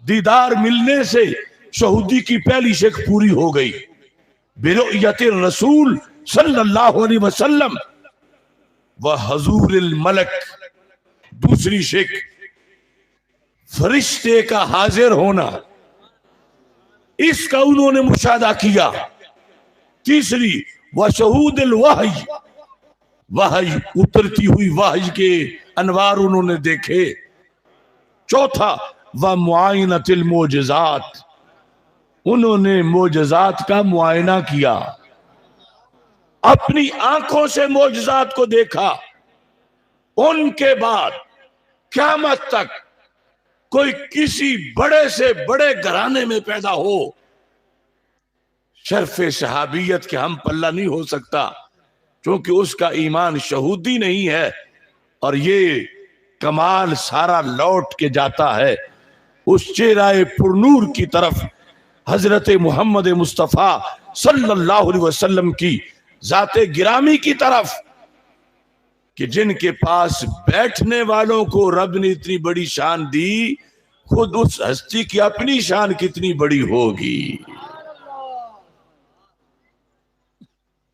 [SPEAKER 1] दीदार मिलने से शहूदी की पहली शिक पूरी हो गई। बिरुयतिर रसूल सल्लल्लाहु अलैहि वसल्लम व हुजूरिल मलक। दूसरी शिक फरिश्ते का हाजिर होना, इसका उन्होंने मुशाहदा किया। तीसरी व शहूदिल वही, वही उतरती हुई वही के अनवार उन्होंने देखे। चौथा व मुआयनतिल मोजज़ात, उन्होंने मोजज़ात का मुआयना किया, अपनी आंखों से मोजज़ात को देखा। उनके बाद क़यामत तक कोई किसी बड़े से बड़े घराने में पैदा हो, शर्फ सहाबियत के हम पल्ला नहीं हो सकता, क्योंकि उसका ईमान शहूदी नहीं है। और ये कमाल सारा लौट के जाता है उस चेहराए पुरनूर की तरफ, हजरत मोहम्मद मुस्तफ़ा सल्लल्लाहु अलैहि वसल्लम की जाते गिरामी की तरफ कि जिनके पास बैठने वालों को रब ने इतनी बड़ी शान दी, खुद उस हस्ती की अपनी शान कितनी बड़ी होगी।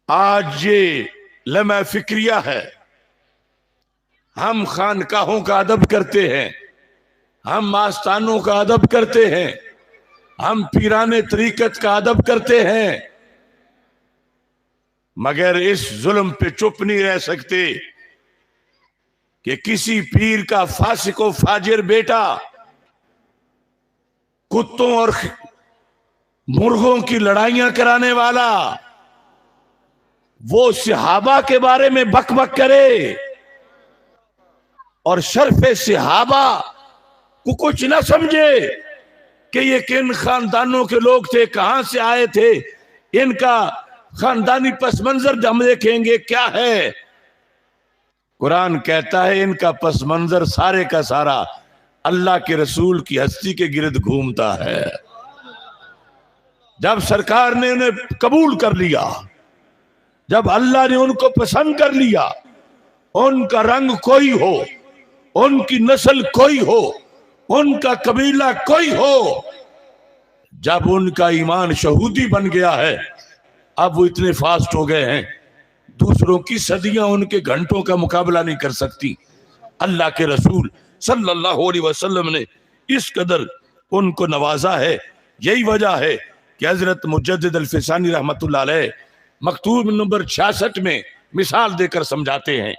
[SPEAKER 1] आज ये लम्हा फिक्रिया है, हम खानकाहों का अदब करते हैं, हम आस्थानों का अदब करते हैं, हम पीराने तरीकत का अदब करते हैं, मगर इस जुल्म पे चुप नहीं रह सकते कि किसी पीर का फासिक व फाजिर बेटा कुत्तों और मुर्गों की लड़ाइयां कराने वाला वो सहाबा के बारे में बकबक करे और शर्फे सहाबा को कुछ ना समझे कि ये किन खानदानों के लोग थे, कहां से आए थे, इनका खानदानी पस मंजर हम देखेंगे क्या है। कुरान कहता है इनका पस मंजर सारे का सारा अल्लाह के रसूल की हस्ती के गिर्द घूमता है। जब सरकार ने उन्हें कबूल कर लिया, जब अल्लाह ने उनको पसंद कर लिया, उनका रंग कोई हो, उनकी नस्ल कोई हो, उनका कबीला कोई हो, जब उनका ईमान शहूदी बन गया है, अब वो इतने फास्ट हो गए हैं दूसरों की सदियां उनके घंटों का मुकाबला नहीं कर सकती। अल्लाह के रसूल सल्लल्लाहु अलैहि वसल्लम ने इस कदर उनको नवाजा है। यही वजह है कि हजरत मुजद्दिद अल-फिसानी रहमतुल्लाह अलैह मकतूब नंबर 66 में मिसाल देकर समझाते हैं।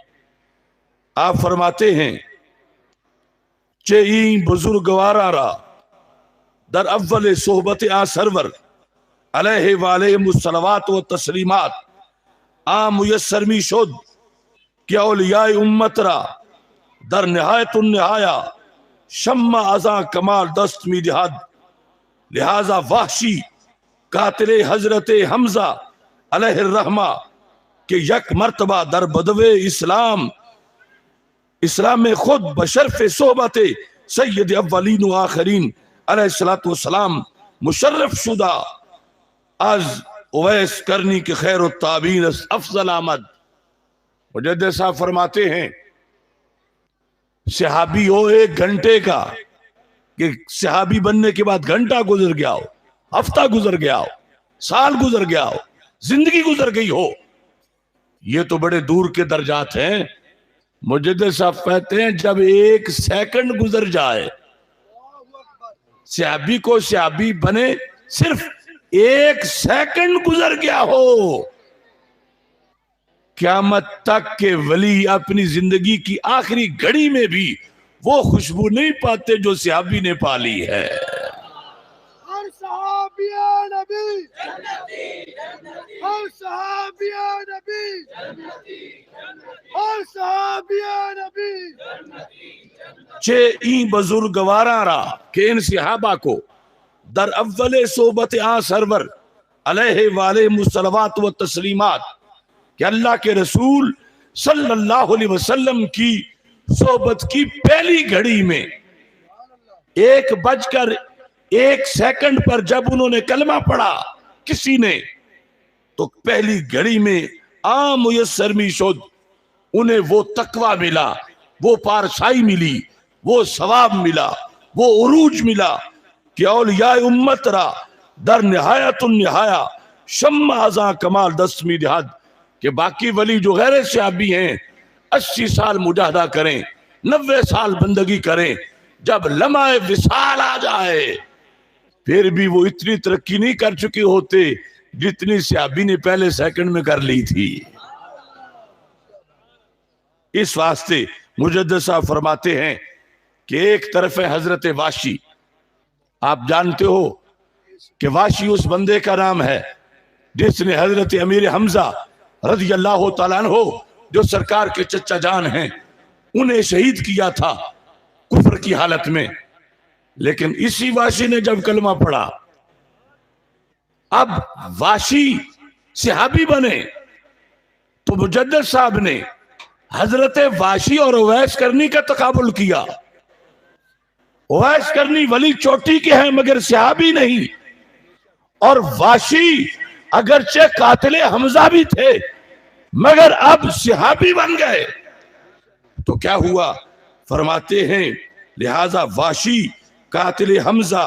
[SPEAKER 1] आप फरमाते हैं चेई बुजुर्गवारा रा दर अव्वल सोहबत आ सरवर अलैहि वालैहिमुस्सलवात व तस्लीमात आ मुयस्सर मी शुद क्या औलियाए उम्मत रा दर निहायतुन निहाया शम्मा अज़ा कमाल दस्त मी दिहाद लिहाजा वाहशी कातिले हजरत हमजा अलैहिर्रहमा के यक मर्तबा दर बदवे इस्लाम इस्लाम में खुद बशरफ़े सोहबत सय्यद अव्वलीन व आखरीन अलैहिस्सलातु वस्सलाम मुशर्रफ शुदा आज उवैस करनी के खैर ताबीन अफजल आमद। मुजद्दिद साहब फरमाते हैं सहाबी हो 1 घंटे का कि सहाबी बनने के बाद घंटा गुजर गया हो, हफ्ता गुजर गया हो, साल गुजर गया हो, जिंदगी गुजर गई हो, ये तो बड़े दूर के दर्जात हैं। मुजद्दिद साहब कहते हैं जब 1 सेकंड गुजर जाए, सहाबी को सहाबी बने सिर्फ 1 सेकंड गुजर गया हो, क़यामत तक के वली अपनी जिंदगी की आखिरी घड़ी में भी वो खुशबू नहीं पाते जो सहाबी ने पाली है।
[SPEAKER 2] हर सहाबी नबी, हर सहाबी नबी, हर सहाबी नबी।
[SPEAKER 1] चे ई बुजुर्गवारा रा के इन सहाबा को दर अव्वले सोबत आ सरवर अलैहि वालैहिमुस्सलवात व तस्लीमात कि अल्लाह के रसूल सल्लल्लाहु अलैहि वसल्लम की सोबत की पहली घड़ी में 1:01 पर जब उन्होंने कलमा पढ़ा किसी ने, तो पहली घड़ी में आ मुयस्सर मी शुद उन्हें वो तकवा मिला, वो पारसाई मिली, वो सवाब मिला, वो उरूज मिला कि औलियाए उम्मत रा दर निहायतुन निहाया शम्मा अज़ा कमाल दस्तमी दिहाद कि बाकी वली जो गैर सहाबी हैं 80 साल मुजाहदा करें, 90 साल बंदगी करें, जब लम्हा विसाल आ जाए फिर भी वो इतनी तरक्की नहीं कर चुके होते जितनी सहाबी ने पहले सेकंड में कर ली थी। इस वास्ते मुजद्दिद साहब फरमाते हैं कि एक तरफ है हजरत वाशी, आप जानते हो कि वाशी उस बंदे का नाम है जिसने हजरत अमीर हमजा रज़ी अल्लाह तआला अन्हु जो सरकार के चचा जान हैं उन्हें शहीद किया था कुफ्र की हालत में। लेकिन इसी वाशी ने जब कलमा पढ़ा, अब वाशी सहाबी बने, तो मुजद्दिद साहब ने हजरत वाशी और उवैस करनी का तकाबुल किया। उवैस करनी वली चोटी के हैं मगर सहाबी नहीं, और वाशी अगरचे कातिले हमजा भी थे मगर अब सिहाबी बन गए। तो क्या हुआ? फरमाते हैं लिहाजा वाशी कातिल हमजा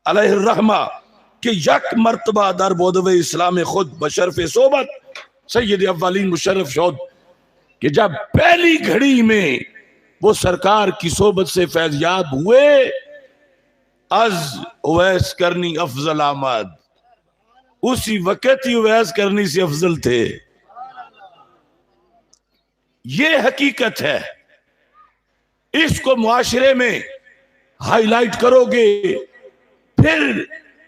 [SPEAKER 1] अलैहिर्रहमा कि यक मर्तबा दर बोदवे इस्लाम खुद बशरफ सोबत सैयद अव्वलीन मुशर्रफ शौद कि जब पहली घड़ी में वो सरकार की सोबत से फैज़याब हुए, अज उवैस करनी अफजल आमद, उसी वक्त ही उवैस करनी से अफजल थे। ये हकीकत है। इसको मुआशरे में हाईलाइट करोगे फिर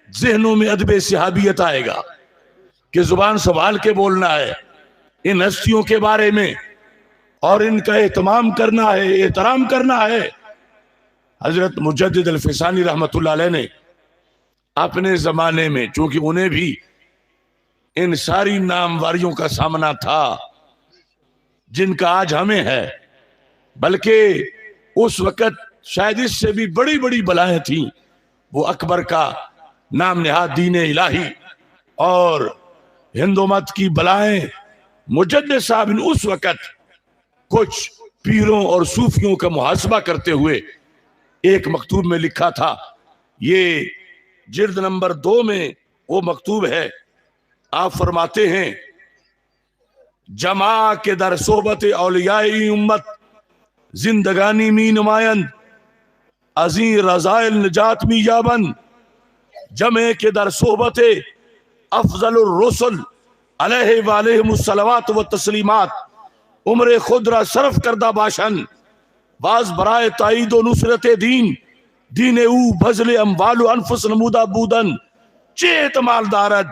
[SPEAKER 1] जहनों में अदब सिहाबियत आएगा कि जुबान संभाल के बोलना है इन हस्तियों के बारे में और इनका एहतमाम करना है, एहतराम करना है। हजरत मुजद्दिद अल-फिसानी रहमतुल्लाह अलैह ने अपने जमाने में, चूंकि उन्हें भी इन सारी नामवारियों का सामना था जिनका आज हमें है, बल्कि उस वक्त शायद इससे भी बड़ी बड़ी बलाएं थी। वो अकबर का नाम निहाद दीन इलाही और हिंदू मत की बलाएं। मुजद्दिद साहब ने उस वक्त कुछ पीरों और सूफियों का मुहासबा करते हुए एक मकतूब में लिखा था। ये जिल्द नंबर 2 में वो मकतूब है। आप फरमाते हैं जमा के दर सोबत औलियाई उम्मत जिंदगानी मी नुमायंद अजी रजाइल निजात मी याबन जमे के दर सोबत अफजलुर रसूल अलैहि वालैहिमुस्सलावात व तस्लीमात उम्र खुदरा सरफ करदा बाशन वाज बराए ताईद व नुसरत दीन दीन ऊ भजल अम्वाल अनफुस नमूदा बूदन चेत मालदारद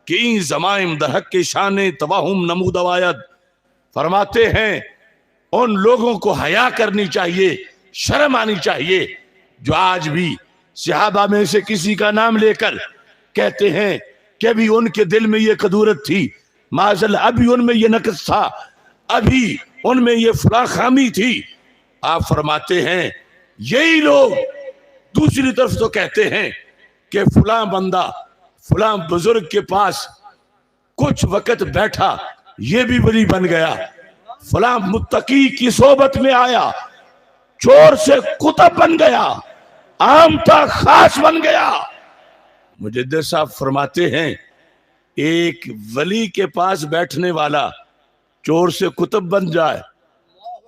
[SPEAKER 1] कि जमाइम दहक के शाने तवाहुम नमूदवायद। फरमाते हैं उन लोगों को हया करनी चाहिए, शर्म आनी चाहिए जो आज भी सहाबा में से किसी का नाम लेकर कहते हैं कि अभी उनके दिल में ये कदूरत थी, माजल अभी उनमें ये नक़्स था, अभी उनमें ये फला खामी थी। आप फरमाते हैं यही लोग दूसरी तरफ तो कहते हैं कि फला बंदा फला बुजुर्ग के पास कुछ वक्त बैठा, ये भी वली बन गया, फला मुत्तकी की सोबत में आया, चोर से कुतब बन गया, आम था खास बन गया। मुजद्दिद साहब फरमाते हैं एक वली के पास बैठने वाला चोर से कुतब बन जाए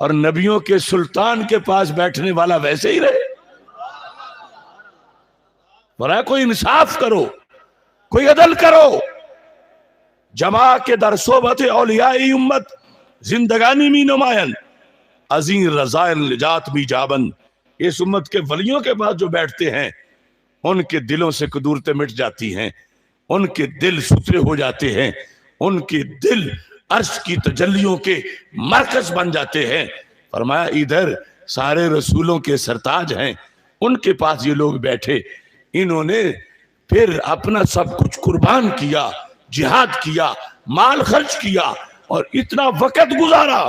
[SPEAKER 1] और नबियों के सुल्तान के पास बैठने वाला वैसे ही रहे। बरा कोई इंसाफ करो, कोई अदल करो। जमा के दर सोबत औलियाई उम्मत जिंदगानी मी नुमायन अजीम रजाइल निजात भी जाबन। इस उम्मत के वलियों के पास जो बैठते हैं उनके दिलों से कदूरतें मिट जाती हैं, उनके दिल सुथरे हो जाते हैं, उनके दिल अर्श की तजल्लियों के मरकज बन जाते हैं। फरमाया इधर सारे रसूलों के सरताज हैं, उनके पास ये लोग बैठे, इन्होंने फिर अपना सब कुछ कुर्बान किया, जिहाद किया, माल खर्च किया और इतना वक्त गुजारा।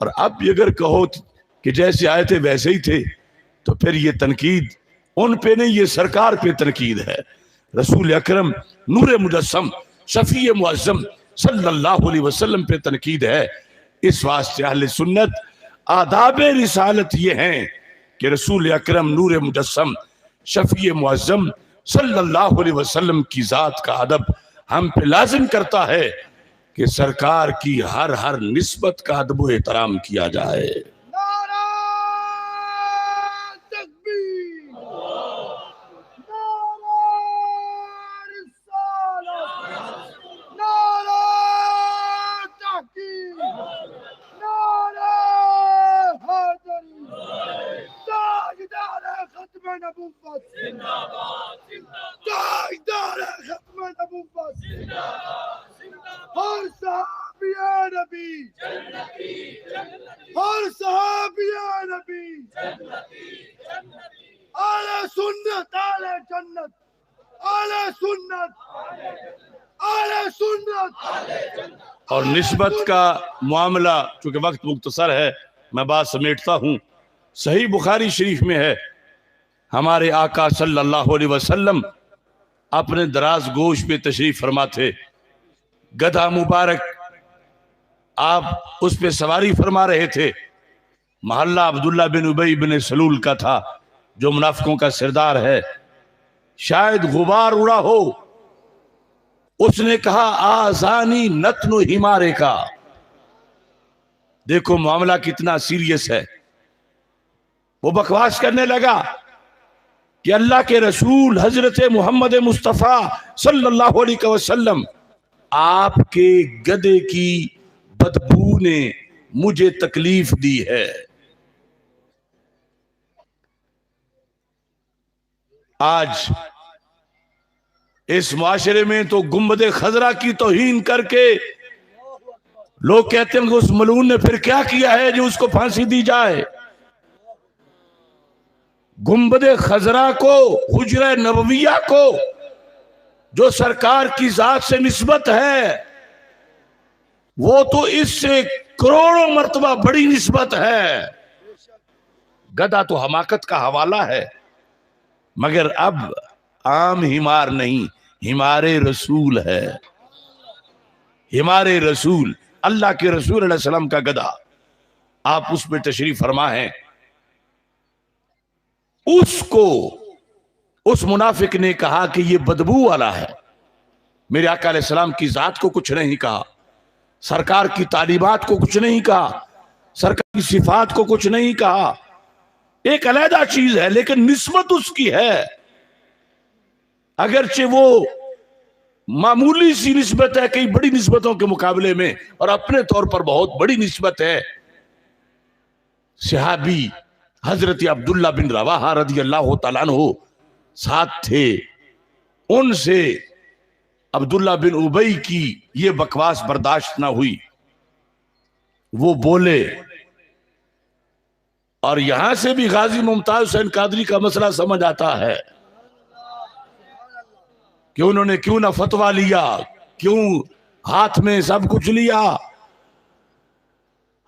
[SPEAKER 1] और अब अगर कहो कि जैसे आए थे वैसे ही थे, तो फिर ये तनकीद उन पे नहीं, ये सरकार पे तनकीद है। रसूल अकरम नूर मुजस्सम शफी मुअज्जम सल्लल्लाहु अलैहि वसल्लम पे तनकीद है। इस वास्ते अहले सुन्नत आदाब रिसालत ये हैं कि रसूल अकरम नूर मुजस्सम शफी मुअज्जम सल्लल्लाहु अलैहि वसल्लम की जात का अदब हम पे लाजिम करता है कि सरकार की हर हर निस्बत का अदब व एहतराम किया जाए।
[SPEAKER 2] नारा तकबीर, नारा रिसालत, नारा तहकीम, नारा हैदरी, ताजदार खत्म नबुव्वत जिंदाबाद, ताजदार खत्म नबुव्वत जिंदाबाद, हर सहाबिया नबी जन्नती, हर सहाबिया नबी जन्नती, आले सुन्नत आले जन्नत, आले सुन्नत आले सुन्नत।
[SPEAKER 1] और निस्बत का मामला चूंकि वक्त मुख्तसर है, मैं बात समेटता हूँ। सही बुखारी शरीफ में है, हमारे आका सल्लल्लाहु अलैहि वसल्लम अपने दराज गोश पे तशरीफ फरमा थे। गधा मुबारक आप उस पे सवारी फरमा रहे थे। महल्ला अब्दुल्ला बिन उबई बिन सलूल का था, जो मुनाफिकों का सरदार है। शायद गुबार उड़ा हो। उसने कहा आजानी नतनु हिमारे का। देखो मामला कितना सीरियस है। वो बकवास करने लगा कि अल्लाह के रसूल हजरत मोहम्मद मुस्तफ़ा सल्लल्लाहु अलैहि वसल्लम, आपके गधे की बदबू ने मुझे तकलीफ दी है। आज इस माशरे में तो गुंबदे खजरा की तौहीन करके लोग कहते हैं कि उस मलून ने फिर क्या किया है जो उसको फांसी दी जाए। गुंबदे खजरा को, हुजरा नबविया को, जो सरकार की जात से निस्बत है, वो तो इससे करोड़ों मर्तबा बड़ी निस्बत है। गधा तो हमाकत का हवाला है। मगर अब आम हिमार नहीं, हिमारे रसूल है। हिमारे रसूल, अल्लाह के रसूल अलैहि सलाम का गधा। आप उस पर तशरीफ फरमा है। उसको उस मुनाफिक ने कहा कि ये बदबू वाला है। मेरे आका अलैहि सलाम की जात को कुछ नहीं कहा, सरकार की तालीमात को कुछ नहीं कहा, सरकार की सिफात को कुछ नहीं कहा। एक अलहदा चीज है, लेकिन निस्बत उसकी है। अगरचे वो मामूली सी निस्बत है कई बड़ी निस्बतों के मुकाबले में, और अपने तौर पर बहुत बड़ी निस्बत है। सहाबी हजरत अब्दुल्ला बिन रवाहा रज़ी अल्लाह तआला अन्हु साथ थे। उनसे अब्दुल्ला बिन उबई की ये बकवास बर्दाश्त ना हुई। वो बोले, और यहां से भी गाजी मुमताज हुसैन कादरी का मसला समझ आता है कि उन्होंने क्यों ना फतवा लिया, क्यों हाथ में सब कुछ लिया।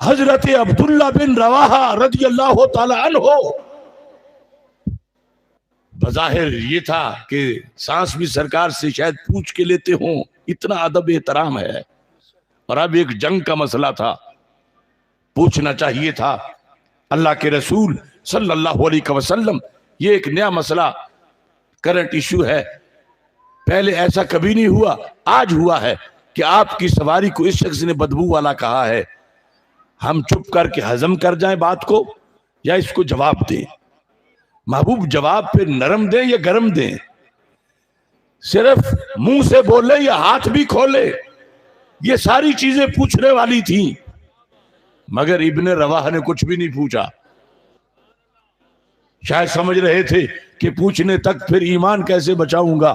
[SPEAKER 1] हजरत अब्दुल्ला बिन रवाहा रज़ी अल्लाह तआला अन्हु, बज़ाहिर ये था कि सांस भी सरकार से शायद पूछ के लेते हों, इतना अदब एहतराम है। और अब एक जंग का मसला था, पूछना चाहिए था। अल्लाह के रसूल सल्लल्लाहु अलैहि वसल्लम, ये एक नया मसला, करंट इशू है। पहले ऐसा कभी नहीं हुआ, आज हुआ है कि आपकी सवारी को इस शख्स ने बदबू वाला कहा है। हम चुप करके हजम कर जाएं बात को, या इसको जवाब दें? महबूब जवाब फिर नरम दें या गरम दें? सिर्फ मुंह से बोले या हाथ भी खोले? ये सारी चीजें पूछने वाली थी, मगर इब्ने रवाह ने कुछ भी नहीं पूछा। शायद समझ रहे थे कि पूछने तक फिर ईमान कैसे बचाऊंगा,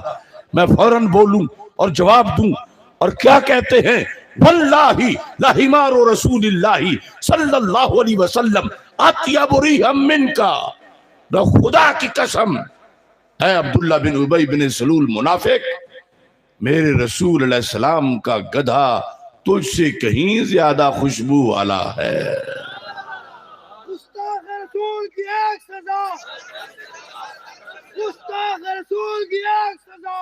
[SPEAKER 1] मैं फौरन बोलूं और जवाब दूं। और क्या कहते हैं, वल्लाही लाहिमारो रसूलिल्लाही सल्लल्लाहु अलैहि वसल्लम अत्यबु रिहम मिनका। न खुदा की कसम है अब्दुल्ला बिन उबई बिन सलूल मुनाफिक, मेरे रसूल अलैहि सलाम का गधा तुझसे कहीं ज्यादा खुशबू वाला है।
[SPEAKER 2] गुस्ताख रसूल की एक सजा, गुस्ताख रसूल की एक सजा,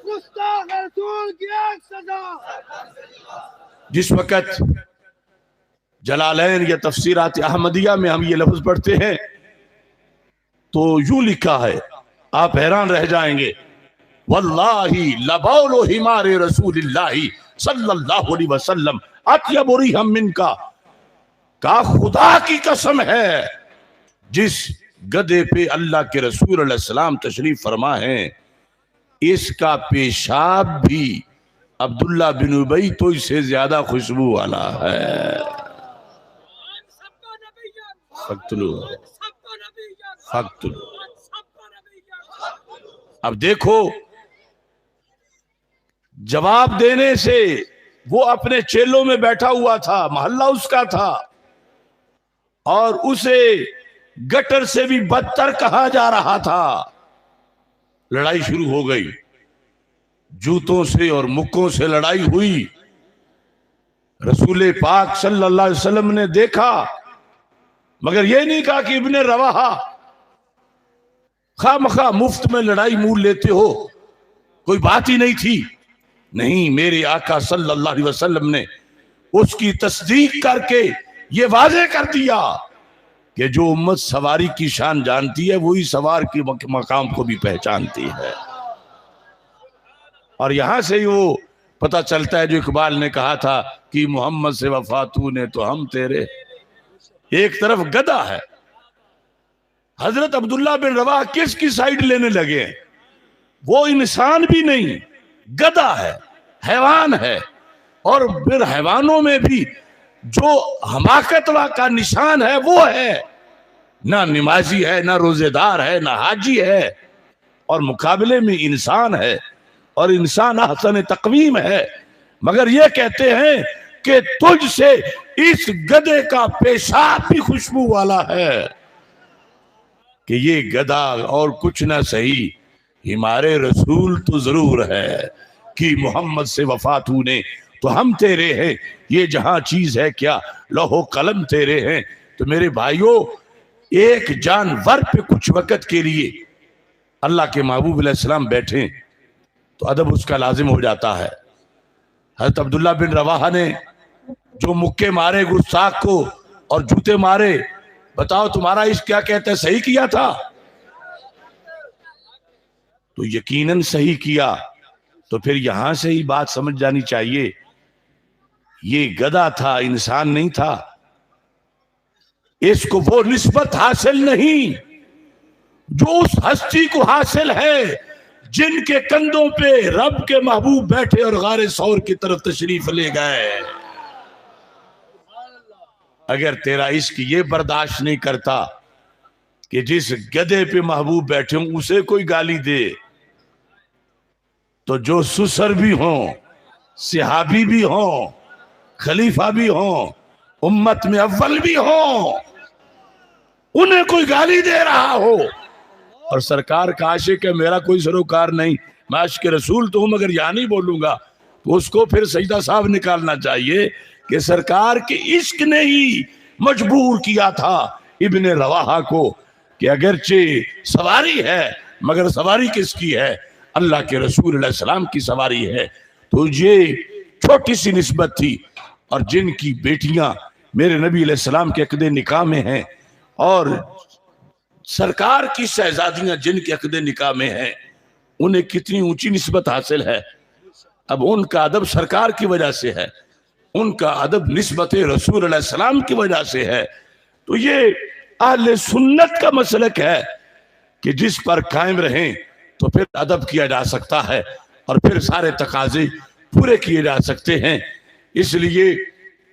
[SPEAKER 2] गुस्ताख रसूल की एक सजा।
[SPEAKER 1] जिस वक़्त जलालैन या तफसीरात अहमदिया में हम ये लफ्ज पढ़ते हैं तो यूं लिखा है, आप हैरान रह जाएंगे, वल्लाही लबौलो हिमारे रसूलिल्लाही सल्लल्लाहु अलैहि वसल्लम अत्यबु रिहम मिनका। का खुदा की कसम है, जिस गधे पे अल्लाह के रसूल अलैहि सलाम तशरीफ फरमा है, इसका पेशाब भी अब्दुल्ला बिन उबई तो इससे ज्यादा खुशबू वाला है। फक्तुलू फक्तुलू। अब देखो, जवाब देने से वो अपने चेलों में बैठा हुआ था, मोहल्ला उसका था, और उसे गटर से भी बदतर कहा जा रहा था। लड़ाई शुरू हो गई, जूतों से और मुक्कों से लड़ाई हुई। रसूल पाक सल्लल्लाहु अलैहि वसल्लम ने देखा, मगर यह नहीं कहा कि इब्ने रवाहा खामखा मुफ्त में लड़ाई मूल लेते हो, कोई बात ही नहीं थी। नहीं, मेरे आका सल्लल्लाहु अलैहि वसल्लम ने उसकी तस्दीक करके ये वाज़ेह कर दिया कि जो उम्मत सवारी की शान जानती है वही सवार के मकाम को भी पहचानती है। और यहां से ही वो पता चलता है जो इकबाल ने कहा था कि मोहम्मद से वफा तूने तो हम तेरे। एक तरफ गदा है, हजरत अब्दुल्ला बिन रवाह किसकी साइड लेने लगे? वो इंसान भी नहीं, गदा है, हैवान है। और फिर हैवानों में भी जो हमाकत का निशान है वो है, ना नमाजी है, ना रोजेदार है, ना हाजी है, और मुकाबले में इंसान है, और इंसान अहसन तकवीम है। मगर ये कहते हैं कि तुझसे इस गधे का पेशाब भी खुशबू वाला है, कि ये गधा और कुछ ना सही, हमारे रसूल तो जरूर है कि मोहम्मद से वफा तूने तो हम तेरे हैं। ये जहां चीज है क्या, लौहो कलम तेरे हैं। तो मेरे भाइयों, एक जानवर पे कुछ वक्त के लिए अल्लाह के महबूब अलैहिस्सलाम बैठे तो अदब उसका लाजिम हो जाता है। हज़रत अब्दुल्ला बिन रवाहा ने जो मुक्के मारे गुस्ताख को और जूते मारे, बताओ तुम्हारा इश्क क्या कहता है, सही किया था? तो यकीनन सही किया। तो फिर यहां से ही बात समझ जानी चाहिए, ये गधा था, इंसान नहीं था। इसको वो निस्बत हासिल नहीं जो उस हस्ती को हासिल है जिनके कंधों पे रब के महबूब बैठे और गारे सौर की तरफ तशरीफ ले गए। अगर तेरा इश्क ये बर्दाश्त नहीं करता कि जिस गधे पे महबूब बैठे हों उसे कोई गाली दे, तो जो सुसर भी हों, सिहाबी भी हों, खलीफा भी हों, उम्मत में अव्वल भी हों, उन्हें कोई गाली दे रहा हो और सरकार का आशिक है, मेरा कोई सरोकार नहीं, मैं आशिक रसूल तो हूं मगर यहां नहीं बोलूंगा, तो उसको फिर सजदा साहब निकालना चाहिए कि सरकार के इश्क ने ही मजबूर किया था इब्ने रवाहा को कि अगरचे सवारी है मगर सवारी किसकी है? अल्लाह के रसूल अलैहि सलाम की सवारी है। तो ये छोटी सी निस्बत थी। और जिनकी बेटियां मेरे नबी अलैहि सलाम के अक़दे निकाह में हैं और सरकार की शहजादियां जिनके अक़दे निकाह में हैं, उन्हें कितनी ऊंची निस्बत हासिल है। अब उनका अदब सरकार की वजह से है, उनका अदब निस्बत रसूल अलैहि सलाम की वजह से है। तो ये अहले सुन्नत का मसलक है कि जिस पर कायम रहें तो फिर अदब किया जा सकता है और फिर सारे तकाजे पूरे किए जा सकते हैं। इसलिए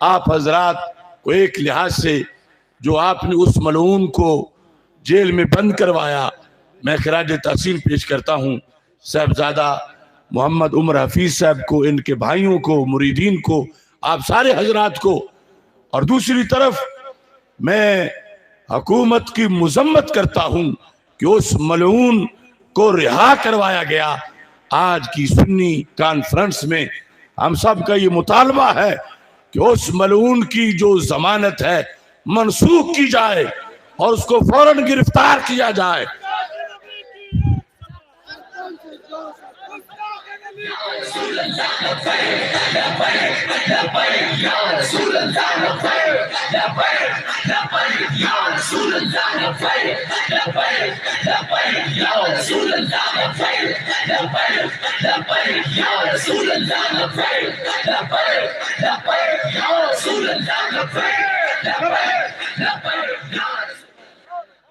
[SPEAKER 1] आप हजरात को एक लिहाज से जो आपने उस मलऊन को जेल में बंद करवाया, मैं खिराज तहसीन पेश करता हूँ साहबजादा मोहम्मद उमर हफीज साहब को, इनके भाइयों को, मुरीदीन को, आप सारे हजरात को। और दूसरी तरफ मैं हुकूमत की मुजम्मत करता हूँ कि उस मलऊन को रिहा करवाया गया। आज की सुन्नी कॉन्फ्रेंस में हम सब का ये मुतालबा है कि उस मलऊन की जो जमानत है मनसूख की जाए और उसको फौरन गिरफ्तार किया जाए।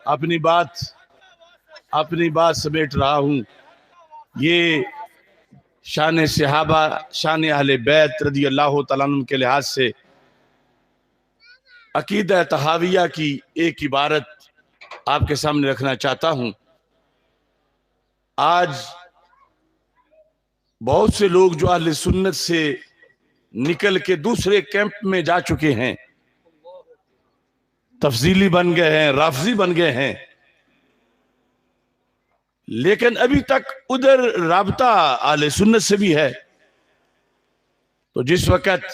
[SPEAKER 1] अपनी बात समेट रहा हूं। ये शान सहाबा, शान अहले बैत रदी अल्लाह तआला अन्हुम के लिहाज से अकीदा तहाविया की एक इबारत आपके सामने रखना चाहता हूं। आज बहुत से लोग जो अहले सुन्नत से निकल के दूसरे कैंप में जा चुके हैं, तफजीली बन गए हैं, राफजी बन गए हैं, लेकिन अभी तक उधर राबता अहले सुन्नत से भी है। तो जिस वक़्त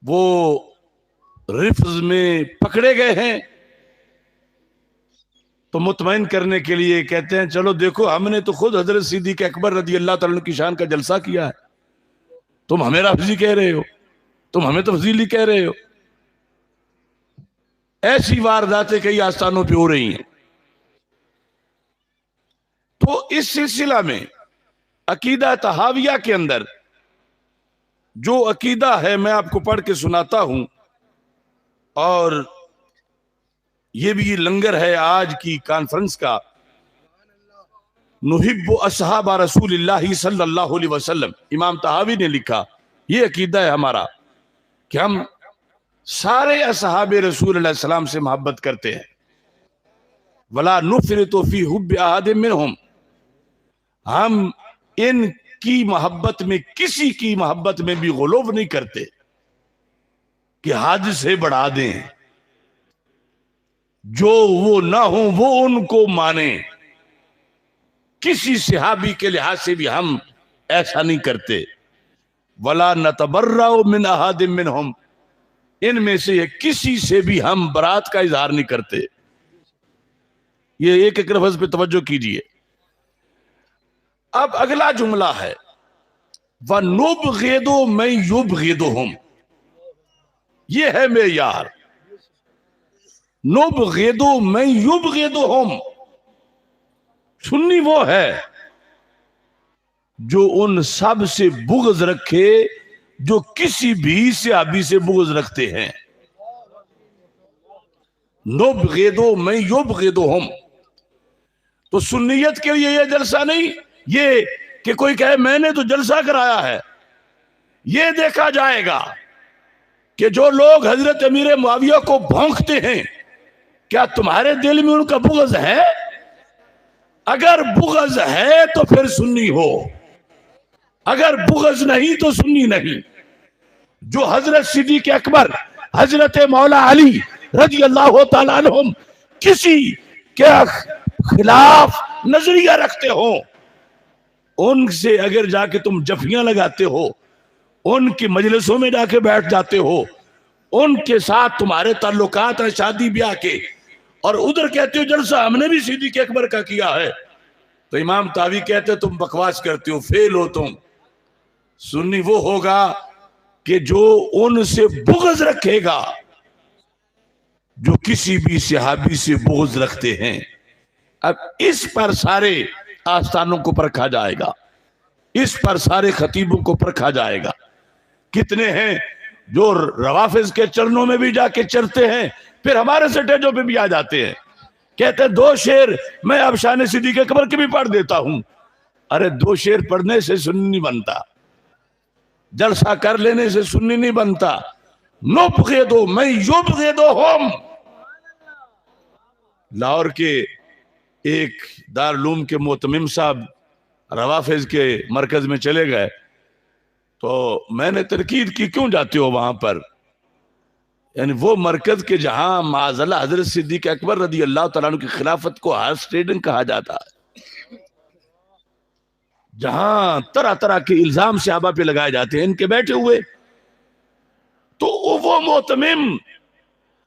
[SPEAKER 1] वो रिफ्ज में पकड़े गए हैं तो मुतमईन करने के लिए कहते हैं चलो देखो हमने तो खुद हजरत सिद्दीक अकबर रज़ी अल्लाह तआला की शान का जलसा किया है, तुम हमें राफिजी कह रहे हो, तुम हमें तफजीली कह रहे हो। ऐसी वारदातें कई आस्थानों पे हो रही हैं। तो इस सिलसिला में अकीदा तहाविया के अंदर जो अकीदा है मैं आपको पढ़ के सुनाता हूं, और ये भी लंगर है आज की कॉन्फ्रेंस का। नुहिब्बु अस्हाबा रसूलिल्लाहि सल्लल्लाहु अलैहि वसल्लम, इमाम तहावी ने लिखा, ये अकीदा है हमारा कि हम सारे असहाबे रसूल अलैहि सलाम से मोहब्बत करते हैं। वला नुफ़रितु फी हुब्बि अहादिम मिनहुम, हम इनकी मोहब्बत में किसी की मोहब्बत में भी गुलूव नहीं करते कि हद से बढ़ा दें। जो वो ना हो वो उनको माने, किसी सहाबी के लिहाज से भी हम ऐसा नहीं करते। वला नतबर्रउ मिन अहादिम मिनहुम, इनमें से किसी से भी हम बरात का इजहार नहीं करते। ये एक एक लफ्ज पे तवज्जो कीजिए। अब अगला जुमला है व नुबग़िदु मैं युबग़िदुहुम, ये है मेयार। नुबग़िदु मैं युबग़िदुहुम, सुन्नी वो है जो उन सब से बुग़्ज़ रखे जो किसी भी सहाबी से बुग़्ज़ रखते हैं। नुबग़िदु मैं युबग़िदुहुम, तो सुन्नियत के लिए यह जलसा नहीं ये कि कोई कहे मैंने तो जलसा कराया है। यह देखा जाएगा कि जो लोग हजरत अमीर मुआविया को भौंकते हैं, क्या तुम्हारे दिल में उनका बुग़्ज़ है? अगर बुग़्ज़ है तो फिर सुन्नी हो, अगर बुग़्ज़ नहीं तो सुन्नी नहीं। जो हजरत सिद्दीक़ अकबर, हजरत मौला अली रज़ी अल्लाह तआला अन्हुम किसी के खिलाफ नजरिया रखते हो, उनसे अगर जाके तुम जफियां लगाते हो, उनकी मजलिसों में जाके बैठ जाते हो, उनके साथ तुम्हारे ताल्लुकात हैं शादी ब्याह के, और उधर कहते हो जलसा हमने भी सिद्दीक़ अकबर का किया है, तो इमाम तावी कहते हो तुम बकवास करते हो, फेल हो तुम। सुन्नी वो होगा कि जो उनसे बुग़्ज़ रखेगा जो किसी भी सहाबी से बुग़्ज़ रखते हैं। अब इस पर सारे आस्थानों को परखा जाएगा, इस पर सारे खतीबों को परखा जाएगा। कितने हैं जो रवाफिज के चरणों में भी जाके चढ़ते हैं, फिर हमारे स्टेजों पे भी आ जाते हैं, कहते हैं 2 शेर मैं अब शान सिद्दीक़ अकबर के भी पढ़ देता हूं। अरे 2 शेर पढ़ने से सुन्नी नहीं बनता, जलसा कर लेने से सुन्नी नहीं बनता। नुबग़िदु मैं युबग़िदुहुम, लाहौर के एक दारुल के मोतमिम साहब रवाफिज के मरकज में चले गए, तो मैंने तरकीद की क्यों जाते हो वहां पर, यानी वो मरकज के जहां माज़ल्ला हजरत सिद्दीक़ अकबर रज़ी अल्लाह तआला अन्हु की खिलाफत को हार्ट स्टेडिंग कहा जाता है, जहां तरह तरह के इल्जाम सहाबा पे लगाए जाते हैं इनके बैठे हुए। तो वो मोतमिम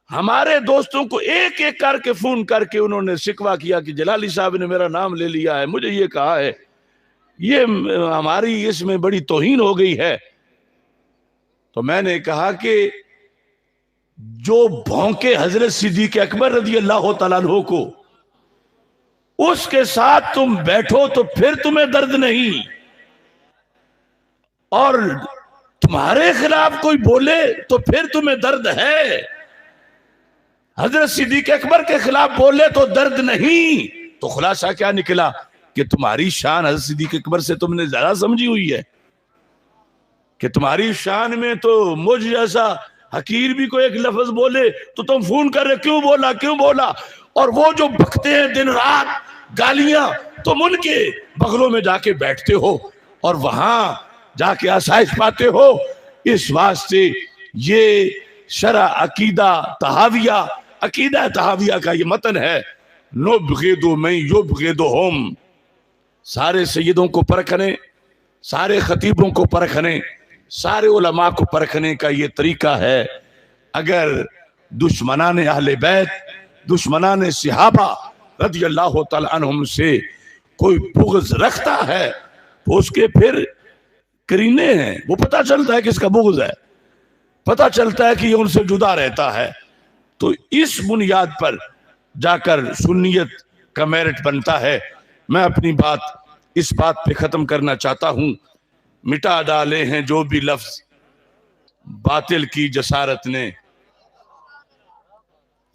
[SPEAKER 1] हमारे दोस्तों को एक एक करके फोन करके उन्होंने शिकवा किया कि जलाली साहब ने मेरा नाम ले लिया है, मुझे ये कहा है, ये हमारी इसमें बड़ी तौहीन हो गई है। तो मैंने कहा कि जो भौंके हजरत सिद्दीक़ अकबर रज़ी अल्लाह तआला अन्हु को, उसके साथ तुम बैठो तो फिर तुम्हें दर्द नहीं, और तुम्हारे खिलाफ कोई बोले तो फिर तुम्हें दर्द है। हजरत सिद्दीक़ अकबर के खिलाफ बोले तो दर्द नहीं। तो खुलासा क्या निकला कि तुम्हारी शान हजरत सिद्दीक़ अकबर से तुमने ज्यादा समझी हुई है, कि तुम्हारी शान में तो मुझ जैसा हकीर भी कोई एक लफ्ज बोले तो तुम फोन कर रहे क्यों बोला क्यों बोला, और वो जो बकते हैं दिन रात गालियां, तुम उनके बगलों में जाके बैठते हो और वहां जाके आसाइश पाते हो। इस वास्ते ये शरा अकीदा तहाविया, अकीदा तहाविया का ये मतन है, नुबग़िदु मैं युबग़िदुहुम। सारे सैयदों को परखने, सारे खतीबों को परखने, सारे उलमा को परखने का ये तरीका है। अगर दुश्मनाने अहले बैत, दुश्मनाने सहाबा रज़ियल्लाहु तआला अन्हुम से कोई बुग़्ज़ रखता है तो उसके फिर करीने हैं, वो पता चलता है किसका बुग़्ज़ है, पता चलता है कि ये उनसे जुदा रहता है। तो इस बुनियाद पर जाकर सुन्नियत का मेरिट बनता है। मैं अपनी बात इस बात पे खत्म करना चाहता हूं, मिटा डाले हैं जो भी लफ्ज बातिल की जसारत ने।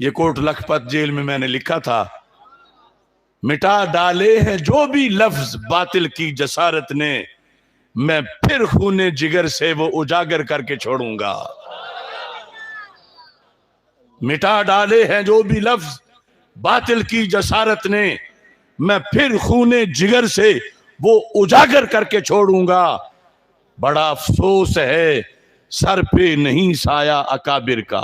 [SPEAKER 1] ये कोट लखपत जेल में मैंने लिखा था, मिटा डाले हैं जो भी लफ्ज बातिल की जसारत ने, मैं फिर खूने जिगर से वो उजागर करके छोड़ूंगा। मिटा डाले हैं जो भी लफ्ज बातिल की जसारत ने, मैं फिर खूने जिगर से वो उजागर करके छोड़ूंगा। बड़ा अफसोस है सर पे नहीं साया अकाबिर का।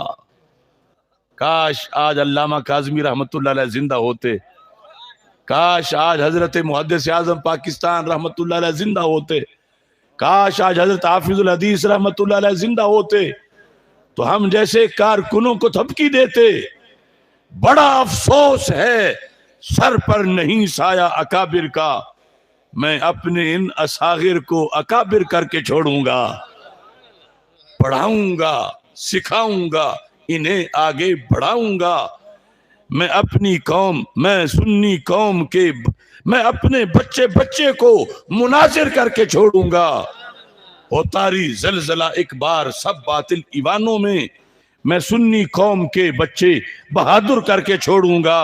[SPEAKER 1] काश आज अल्लामा काज़मी रहमतुल्लाह अलैह जिंदा होते, काश आज हजरत मुहद्दिस आज़म पाकिस्तान रहमतुल्लाह अलैह जिंदा होते, काश आज हजरत हाफिजुल हदीस रहमतुल्लाह अलैह जिंदा होते तो हम जैसे कारकुनों को थपकी देते। बड़ा अफसोस है सर पर नहीं साया अकाबिर का, मैं अपने इन असागिर को अकाबिर करके छोड़ूंगा। पढ़ाऊंगा, सिखाऊंगा, इन्हें आगे बढ़ाऊंगा। मैं अपनी कौम, मैं सुन्नी कौम के, मैं अपने बच्चे बच्चे को मुनाजिर करके छोड़ूंगा। ओ तारी जलजला एक बार सब बातिल ईवानों में, मैं सुन्नी कौम के बच्चे बहादुर करके छोड़ूंगा।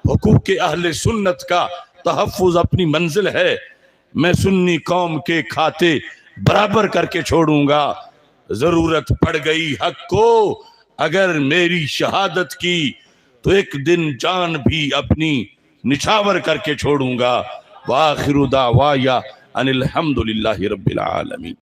[SPEAKER 1] हुकूक अहले सुन्नत का तहफ़्फ़ुज़ अपनी मंजिल है, मैं सुन्नी कौम के खाते बराबर करके छोड़ूंगा। जरूरत पड़ गई हक को अगर मेरी शहादत की तो एक दिन जान भी अपनी निछावर करके छोड़ूंगा। वाखिरु दावाया अनिल हम्दुलिल्लाहि रब्बिल आलमीन।